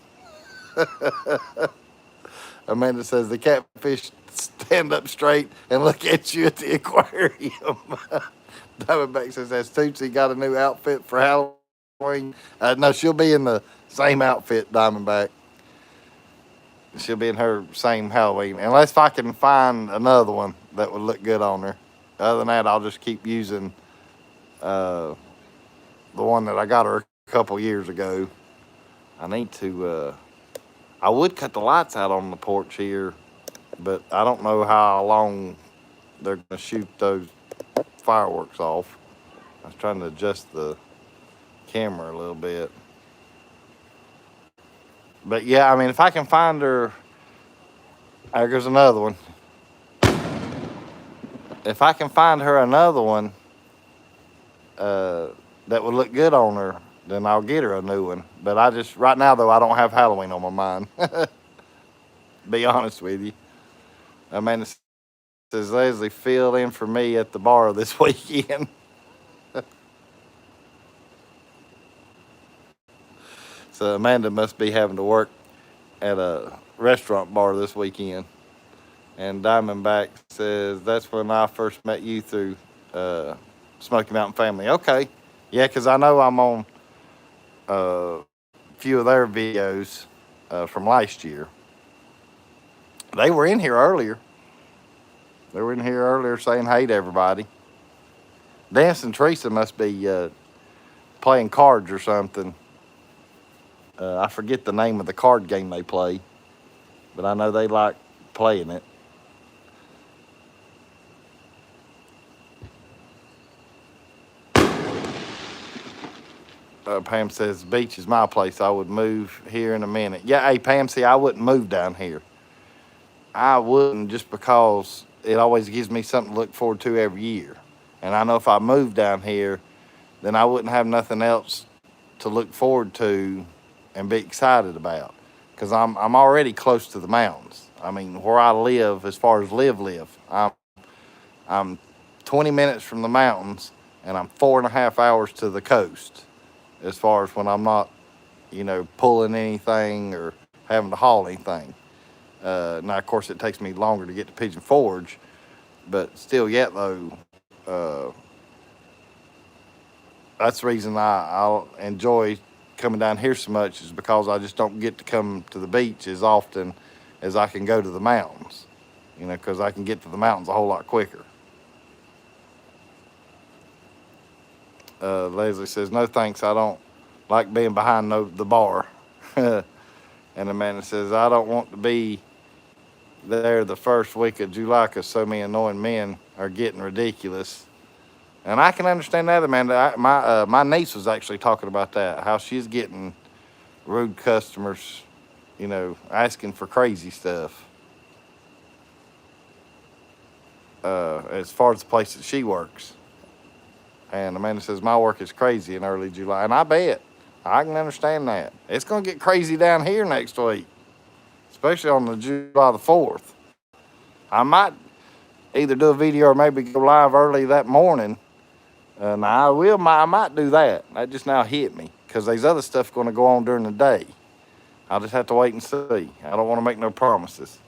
Amanda says the catfish stand up straight and look at you at the aquarium. Diamondback says, has Tootsie got a new outfit for Halloween? No, she'll be in the same outfit, Diamondback. She'll be in her same Halloween. Unless if I can find another one that would look good on her. Other than that, I'll just keep using the one that I got her a couple years ago. I need to, I would cut the lights out on the porch here, but I don't know how long they're going to shoot those fireworks off. I was trying to adjust the camera a little bit. But yeah, I mean, if I can find her, there goes another one. If I can find her another one, that would look good on her, then I'll get her a new one. But right now though, I don't have Halloween on my mind. Be honest with you. Amanda says, Leslie, fill in for me at the bar this weekend. So Amanda must be having to work at a restaurant bar this weekend. And Diamondback says, that's when I first met you through Smoky Mountain Family. Okay. Yeah, because I know I'm on a few of their videos from last year. They were in here earlier. They were in here earlier saying hey to everybody. Dancing Teresa must be playing cards or something. I forget the name of the card game they play, but I know they like playing it. Pam says, beach is my place. I would move here in a minute. Yeah, hey, Pam, see, I wouldn't move down here. I wouldn't, just because it always gives me something to look forward to every year. And I know if I moved down here, then I wouldn't have nothing else to look forward to and be excited about. Because I'm already close to the mountains. I mean, where I live, as far as live, I'm 20 minutes from the mountains, and I'm 4.5 hours to the coast. As far as when I'm not, pulling anything or having to haul anything. Now, of course, it takes me longer to get to Pigeon Forge, but still yet, though, that's the reason I'll enjoy coming down here so much is because I just don't get to come to the beach as often as I can go to the mountains, you know, because I can get to the mountains a whole lot quicker. Leslie says, no thanks, I don't like being behind the bar. And Amanda says, I don't want to be there the first week of July because so many annoying men are getting ridiculous. And I can understand that, Amanda. My niece was actually talking about that, how she's getting rude customers, you know, asking for crazy stuff. As far as the place that she works. And Amanda says, my work is crazy in early July. And I bet. I can understand that. It's going to get crazy down here next week, especially on the July the 4th. I might either do a video or maybe go live early that morning. And I might do that. That just now hit me because there's other stuff going to go on during the day. I'll just have to wait and see. I don't want to make no promises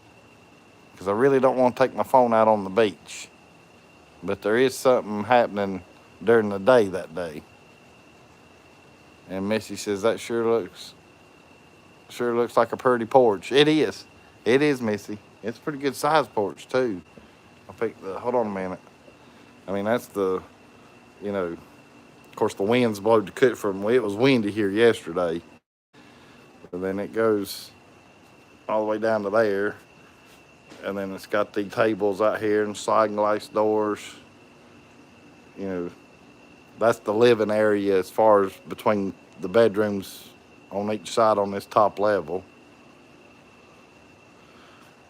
because I really don't want to take my phone out on the beach. But there is something happening during the day that day. And Missy says that sure looks like a pretty porch. It is. It is, Missy. It's a pretty good size porch too. Hold on a minute. I mean, that's the, you know, of course the winds blow to cut from, it was windy here yesterday. But then it goes all the way down to there. And then it's got the tables out here and sliding glass doors. You know, that's the living area as far as between the bedrooms on each side on this top level.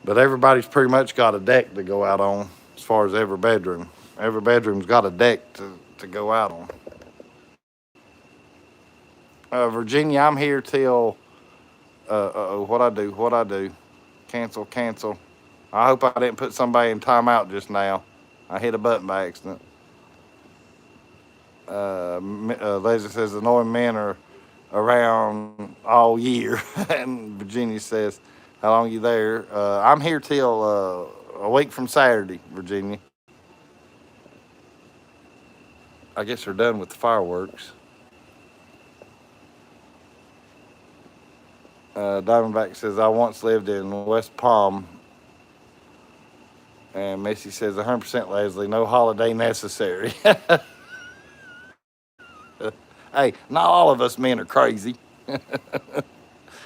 But everybody's pretty much got a deck to go out on as far as every bedroom. Every bedroom's got a deck to go out on. Virginia, I'm here till, what'd I do? Cancel. I hope I didn't put somebody in timeout just now. I hit a button by accident. Leslie says annoying men are around all year. And Virginia says, how long are you there? I'm here till a week from Saturday, Virginia. I guess they're done with the fireworks. Diamondback says, I once lived in West Palm. And Missy says, 100% Leslie, no holiday necessary. Hey, not all of us men are crazy.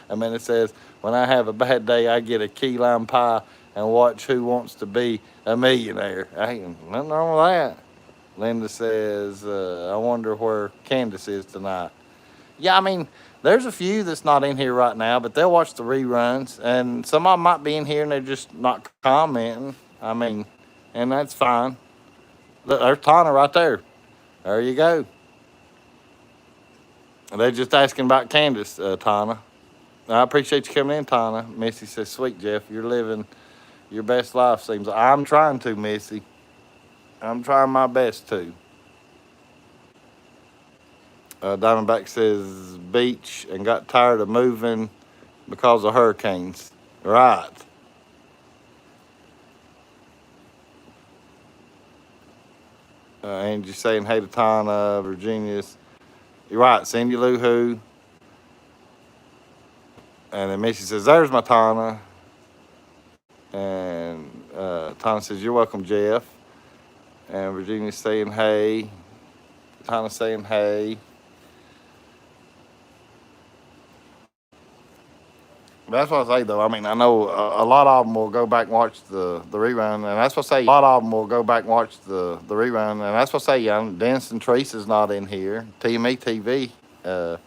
Amanda says, when I have a bad day, I get a key lime pie and watch Who Wants to Be a Millionaire. Ain't nothing wrong with that. Linda says, I wonder where Candace is tonight. Yeah, I mean, there's a few that's not in here right now, but they'll watch the reruns. And some of them might be in here and they're just not commenting. I mean, and that's fine. Look, there's Tana right there. There you go. They're just asking about Candace, Tana. I appreciate you coming in, Tana. Missy says, sweet, Jeff, you're living your best life, seems like. I'm trying to, Missy. I'm trying my best to. Diamondback says, beach and got tired of moving because of hurricanes. Right. Angie saying, hey to Tana, Virginia's. You're right, Cindy Lou Who. And then Missy says, there's my Tana. And Tana says, you're welcome, Jeff. And Virginia's saying, hey. Tana's saying, hey. That's what I say, though. I mean, I know a lot of them will go back and watch the rerun, and that's what I say. A lot of them will go back and watch the rerun, and that's what I say. Dennis and Teresa's not in here. TME TV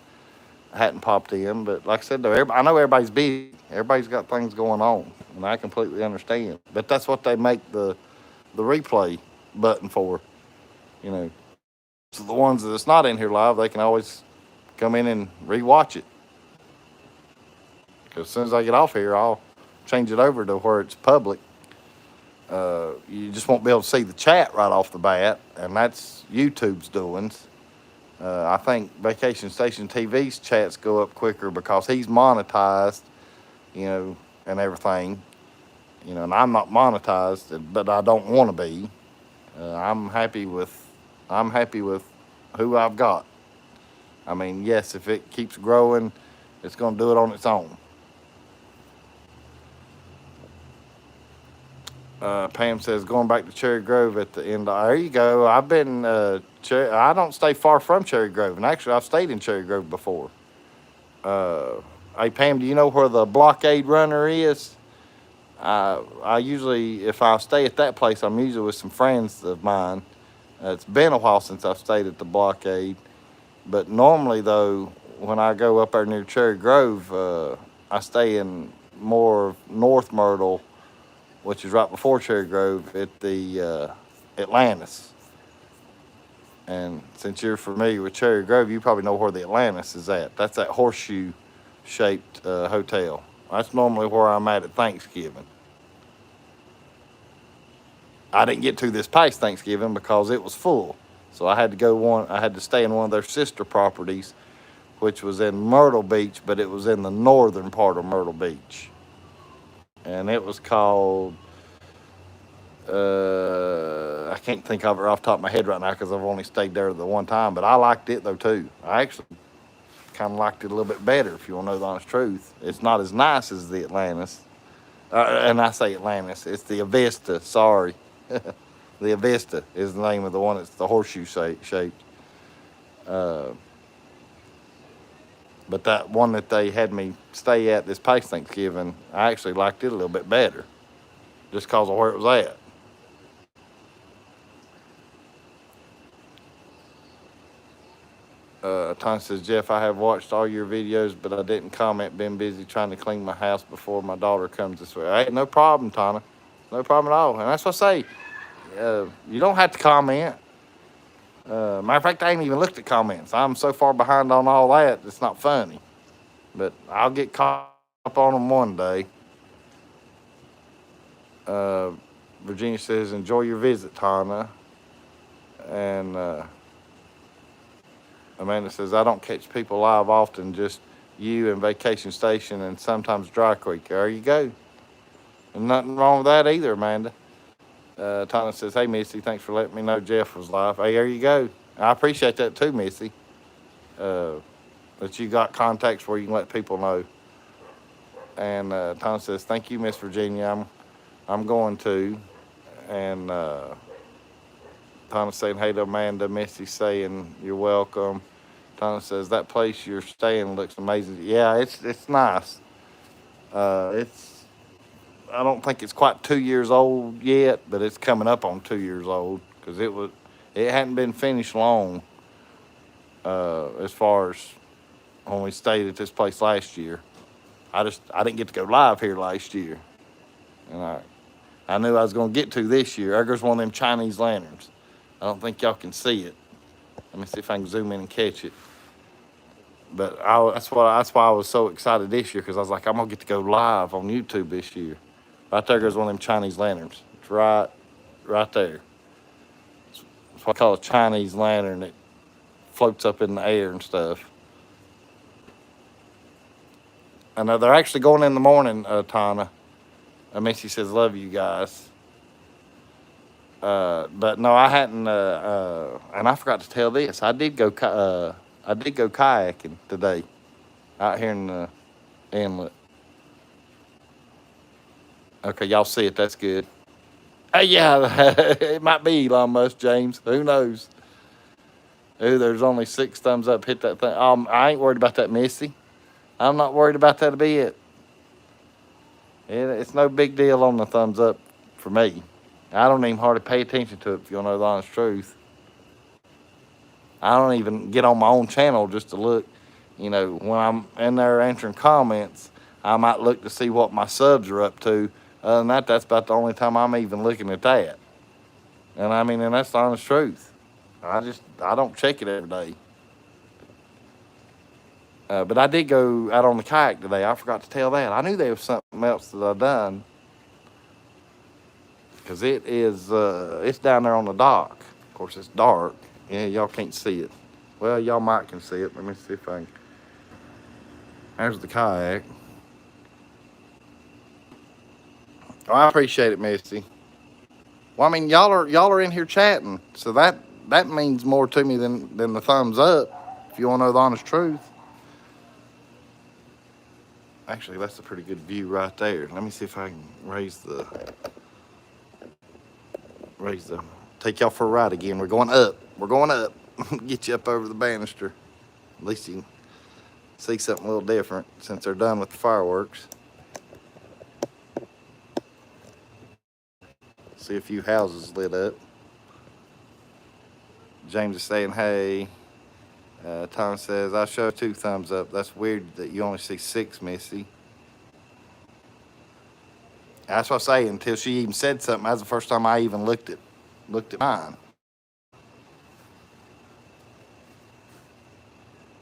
hadn't popped in, but like I said, though, I know everybody's busy. Everybody's got things going on, and I completely understand. But that's what they make the replay button for, you know. So the ones that's not in here live, they can always come in and rewatch it. Because as soon as I get off here, I'll change it over to where it's public. You just won't be able to see the chat right off the bat, and that's YouTube's doings. I think Vacation Station TV's chats go up quicker because he's monetized, you know, and everything. You know, and I'm not monetized, but I don't want to be. I'm happy with who I've got. I mean, yes, if it keeps growing, it's going to do it on its own. Pam says going back to Cherry Grove at the end. There you go. I've been. I don't stay far from Cherry Grove, and actually, I've stayed in Cherry Grove before. Hey Pam, do you know where the Blockade Runner is? I usually, if I stay at that place, I'm usually with some friends of mine. It's been a while since I've stayed at the Blockade, but normally though, when I go up there near Cherry Grove, I stay in more North Myrtle, which is right before Cherry Grove at the Atlantis. And since you're familiar with Cherry Grove, you probably know where the Atlantis is at. That's that horseshoe-shaped hotel. That's normally where I'm at Thanksgiving. I didn't get to this past Thanksgiving because it was full, so I had to go I had to stay in one of their sister properties, which was in Myrtle Beach, but it was in the northern part of Myrtle Beach, and it was called. I can't think of it off the top of my head right now because I've only stayed there the one time, but I liked it though too. I actually kind of liked it a little bit better, if you want to know the honest truth. It's not as nice as the Atlantis, and I say Atlantis, it's the Avista. Sorry. The Avista is the name of the one that's the horseshoe shaped. But that one that they had me stay at this past Thanksgiving, I actually liked it a little bit better, just because of where it was at. Tony says, Jeff, I have watched all your videos, but I didn't comment. Been busy trying to clean my house before my daughter comes this way. Hey, no problem, Tana. No problem at all. And that's what I say. You don't have to comment. Matter of fact, I ain't even looked at comments. I'm so far behind on all that, it's not funny. But I'll get caught up on them one day. Virginia says, enjoy your visit, Tana. And Amanda says, I don't catch people live often, just you and Vacation Station and sometimes Dry Creek. There you go. And nothing wrong with that either, Amanda. Tana says, hey, Missy, thanks for letting me know Jeff was live. Hey, there you go. I appreciate that too, Missy. That you got contacts where you can let people know. And Tana says, thank you, Miss Virginia. I'm going to. And Tana saying, hey to Amanda. Missy saying, you're welcome. Tana says, that place you're staying looks amazing. Yeah, it's nice. I don't think it's quite 2 years old yet, but it's coming up on 2 years old because it hadn't been finished long. As far as when we stayed at this place last year, I didn't get to go live here last year, and I knew I was going to get to this year. There goes one of them Chinese lanterns. I don't think y'all can see it. Let me see if I can zoom in and catch it. But that's why I was so excited this year because I was like, I'm gonna get to go live on YouTube this year. Right there goes one of them Chinese lanterns. It's right there. It's what I call a Chinese lantern. It floats up in the air and stuff. I know they're actually going in the morning, Tana. Missy says, love you guys. But no, I hadn't, and I forgot to tell this. I did go kayaking today out here in the inlet. Okay, y'all see it. That's good. Hey, yeah, it might be Elon Musk, James. Who knows? Ooh, there's only 6 thumbs up. Hit that thing. I ain't worried about that, Missy. I'm not worried about that a bit. It's no big deal on the thumbs up for me. I don't even hardly pay attention to it, if you want to know the honest truth. I don't even get on my own channel just to look. You know, when I'm in there answering comments, I might look to see what my subs are up to. Other than that, that's about the only time I'm even looking at that. And I mean, and that's the honest truth. I don't check it every day. But I did go out on the kayak today. I forgot to tell that. I knew there was something else that I done. Because it's down there on the dock. Of course, it's dark. Yeah, y'all can't see it. Well, y'all might can see it. Let me see if I can. There's the kayak. Oh, I appreciate it, Misty. Well, I mean, y'all are in here chatting, so that means more to me than the thumbs up. If you want to know the honest truth. Actually, that's a pretty good view right there. Let me see if I can raise the, take y'all for a ride again. We're going up. We're going up. Get you up over the banister. At least you can see something a little different since they're done with the fireworks. See a few houses lit up. James is saying, hey. Tom says, I show 2 thumbs up. That's weird that you only see 6, Missy. That's what I say. Until she even said something, that's the first time I even looked at mine.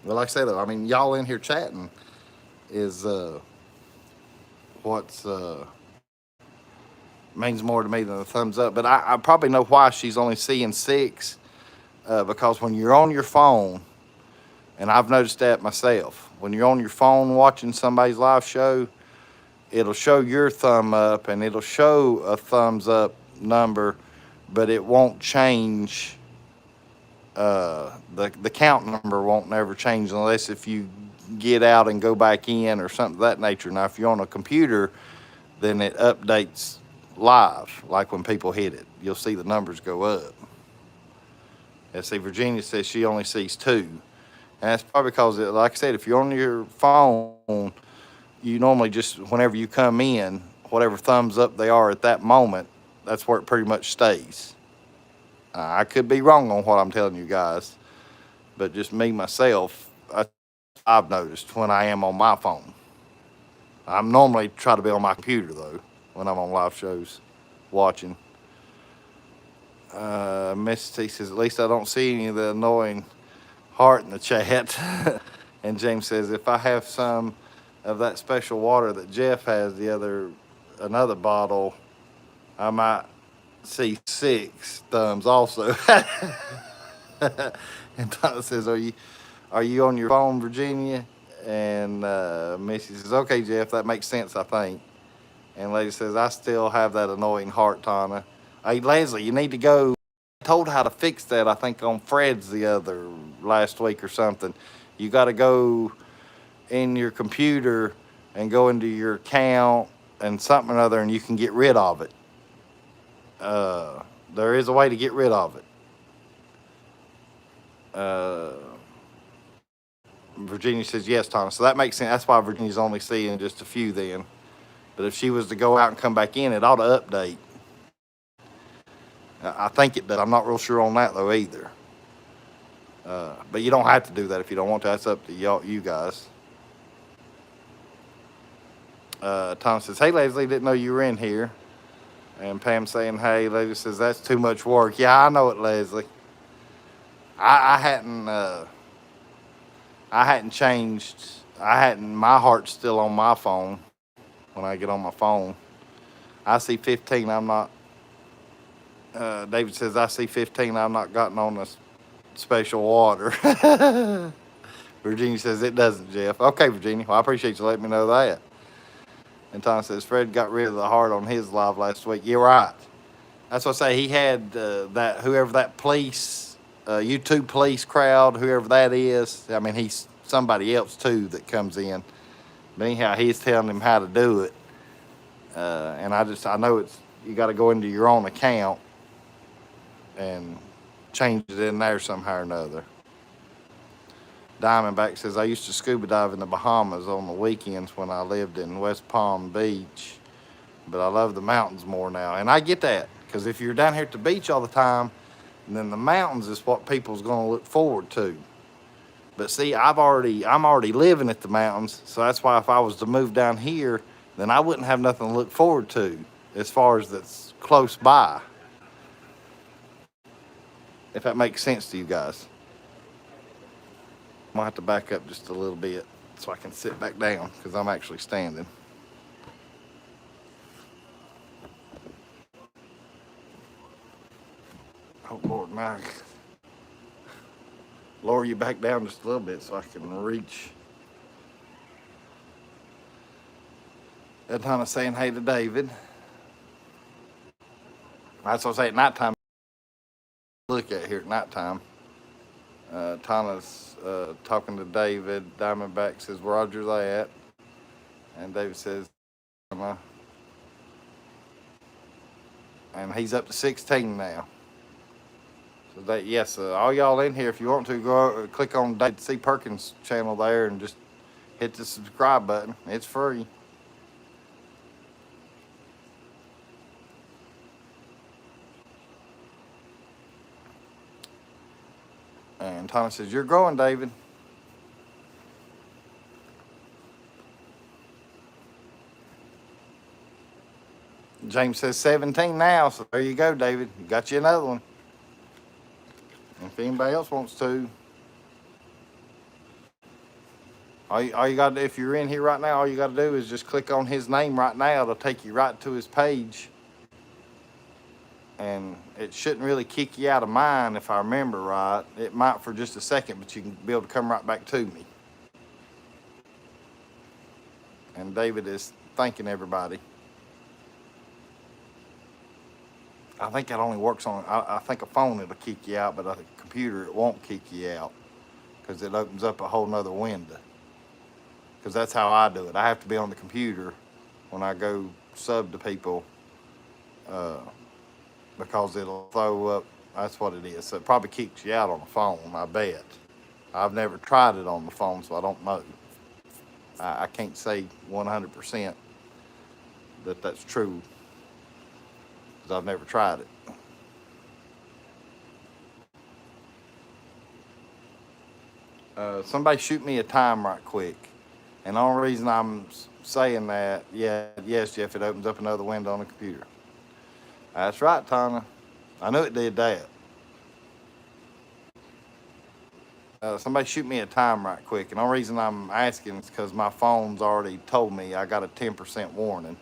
Well, like I said, though, I mean, y'all in here chatting is what's means more to me than a thumbs up. But I probably know why she's only seeing 6, because when you're on your phone, and I've noticed that myself, when you're on your phone watching somebody's live show, it'll show your thumb up and it'll show a thumbs up number, but it won't change. The count number won't never change unless if you get out and go back in or something of that nature. Now, if you're on a computer, then it updates live, like when people hit it. You'll see the numbers go up. And see, Virginia says she only sees 2. And that's probably because, like I said, if you're on your phone, you normally just, whenever you come in, whatever thumbs up they are at that moment, that's where it pretty much stays. I could be wrong on what I'm telling you guys, but just me, myself, I've noticed when I am on my phone. I'm normally try to be on my computer, though, when I'm on live shows watching. Miss T says, at least I don't see any of the annoying heart in the chat. And James says, if I have some of that special water that Jeff has, another bottle, I might see 6 thumbs also. And Donna says, are you on your phone, Virginia? And Missy says, okay, Jeff, that makes sense, I think. And Lady says, I still have that annoying heart, Tana. Hey, Leslie, you need to go. I told how to fix that, I think, on Fred's last week or something. You got to go in your computer and go into your account and something or other, and you can get rid of it. There is a way to get rid of it. Virginia says, yes, Tana. So that makes sense. That's why Virginia's only seeing just a few then. But if she was to go out and come back in, it ought to update. I think it does. I'm not real sure on that, though, either. But you don't have to do that if you don't want to. That's up to you guys. Tom says, hey, Leslie, didn't know you were in here. And Pam saying, hey, Leslie says, that's too much work. Yeah, I know it, Leslie. I hadn't changed. My heart's still on my phone when I get on my phone. I see 15, I'm not. David says, I see 15, I've not gotten on the special water. Virginia says, it doesn't, Jeff. Okay, Virginia. Well, I appreciate you letting me know that. And Tom says, Fred got rid of the heart on his live last week. You're right. That's what I say. He had whoever that police, YouTube police crowd, whoever that is. I mean, he's somebody else, too, that comes in. But anyhow, he's telling him how to do it. And I know you got to go into your own account and change it in there somehow or another. Diamondback says, I used to scuba dive in the Bahamas on the weekends when I lived in West Palm Beach, but I love the mountains more now. And I get that, because if you're down here at the beach all the time, then the mountains is what people's going to look forward to. But see, I'm already living at the mountains, so that's why if I was to move down here, then I wouldn't have nothing to look forward to as far as that's close by. If that makes sense to you guys. I'm gonna have to back up just a little bit so I can sit back down because I'm actually standing. Oh Lord, Mike. Lower you back down just a little bit so I can reach. That Hannah saying hey to David. That's what I say at nighttime. Look at here at nighttime. Tana's talking to David. Diamondback says, Roger's at. And David says, and he's up to 16 now. So that, yes, all y'all in here, if you want to, go click on David C. Perkins' channel there and just hit the subscribe button. It's free. And Tana says, you're growing, David. James says 17 now, so there you go, David. You got you another one. And if anybody else wants to, all you got to, if you're in here right now, all you got to do is just click on his name right now. It'll take you right to his page. And it shouldn't really kick you out of mine, if I remember right. It might for just a second, but you can be able to come right back to me. And David is thanking everybody. I think it only works on, I think a phone it'll kick you out, but a computer it won't kick you out because it opens up a whole nother window. Because that's how I do it. I have to be on the computer when I go sub to people because it'll throw up, that's what it is. So it probably kicks you out on the phone, I bet. I've never tried it on the phone, so I don't know. I can't say 100% that that's true. I've never tried it. Somebody shoot me a time right quick. And the only reason I'm saying that, yes, Jeff, it opens up another window on the computer. That's right, Tana. I knew it did that. Somebody shoot me a time right quick. And the only reason I'm asking is because my phone's already told me I got a 10% warning.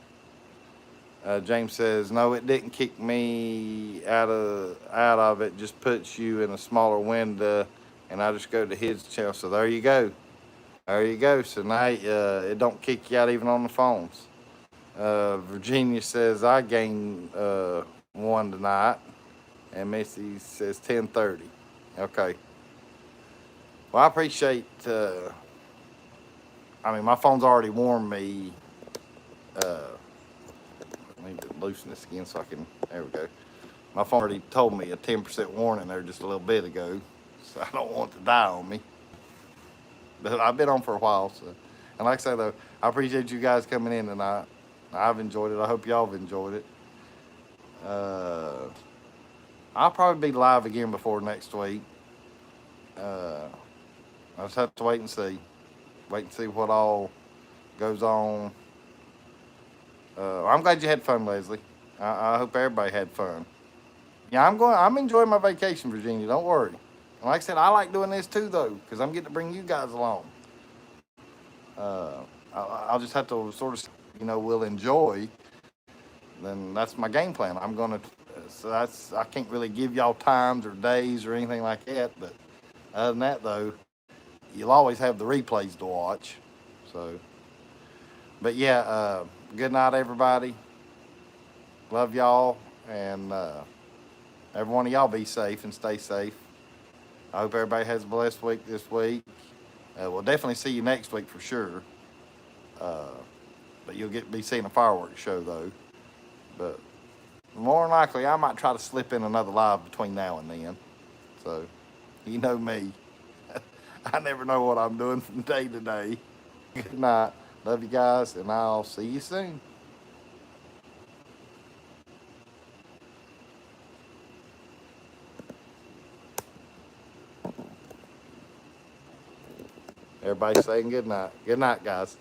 James says, no, it didn't kick me out of it. Just puts you in a smaller window, and I just go to his channel. So there you go. There you go. So now it don't kick you out even on the phones. Virginia says, I gained one tonight. And Missy says 10:30. Okay. Well, I appreciate, my phone's already warned me. I need to loosen this again so I can, there we go. My phone already told me a 10% warning there just a little bit ago, so I don't want it to die on me. But I've been on for a while, so. And like I say though, I appreciate you guys coming in tonight. I've enjoyed it. I hope y'all have enjoyed it. I'll probably be live again before next week. I just have to wait and see. Wait and see what all goes on. I'm glad you had fun, Leslie. I hope everybody had fun. Yeah, I'm enjoying my vacation, Virginia. Don't worry. And like I said, I like doing this too, though, because I'm getting to bring you guys along. I'll just have to sort of, we'll enjoy. Then that's my game plan. I'm gonna. So I can't really give y'all times or days or anything like that. But other than that, though, you'll always have the replays to watch. So. But yeah, good night, everybody. Love y'all, and every one of y'all be safe and stay safe. I hope everybody has a blessed week this week. We'll definitely see you next week for sure. But you'll be seeing a fireworks show though. But more than likely, I might try to slip in another live between now and then. So, you know me. I never know what I'm doing from day to day. Good night. Love you guys, and I'll see you soon. Everybody saying good night. Good night, guys.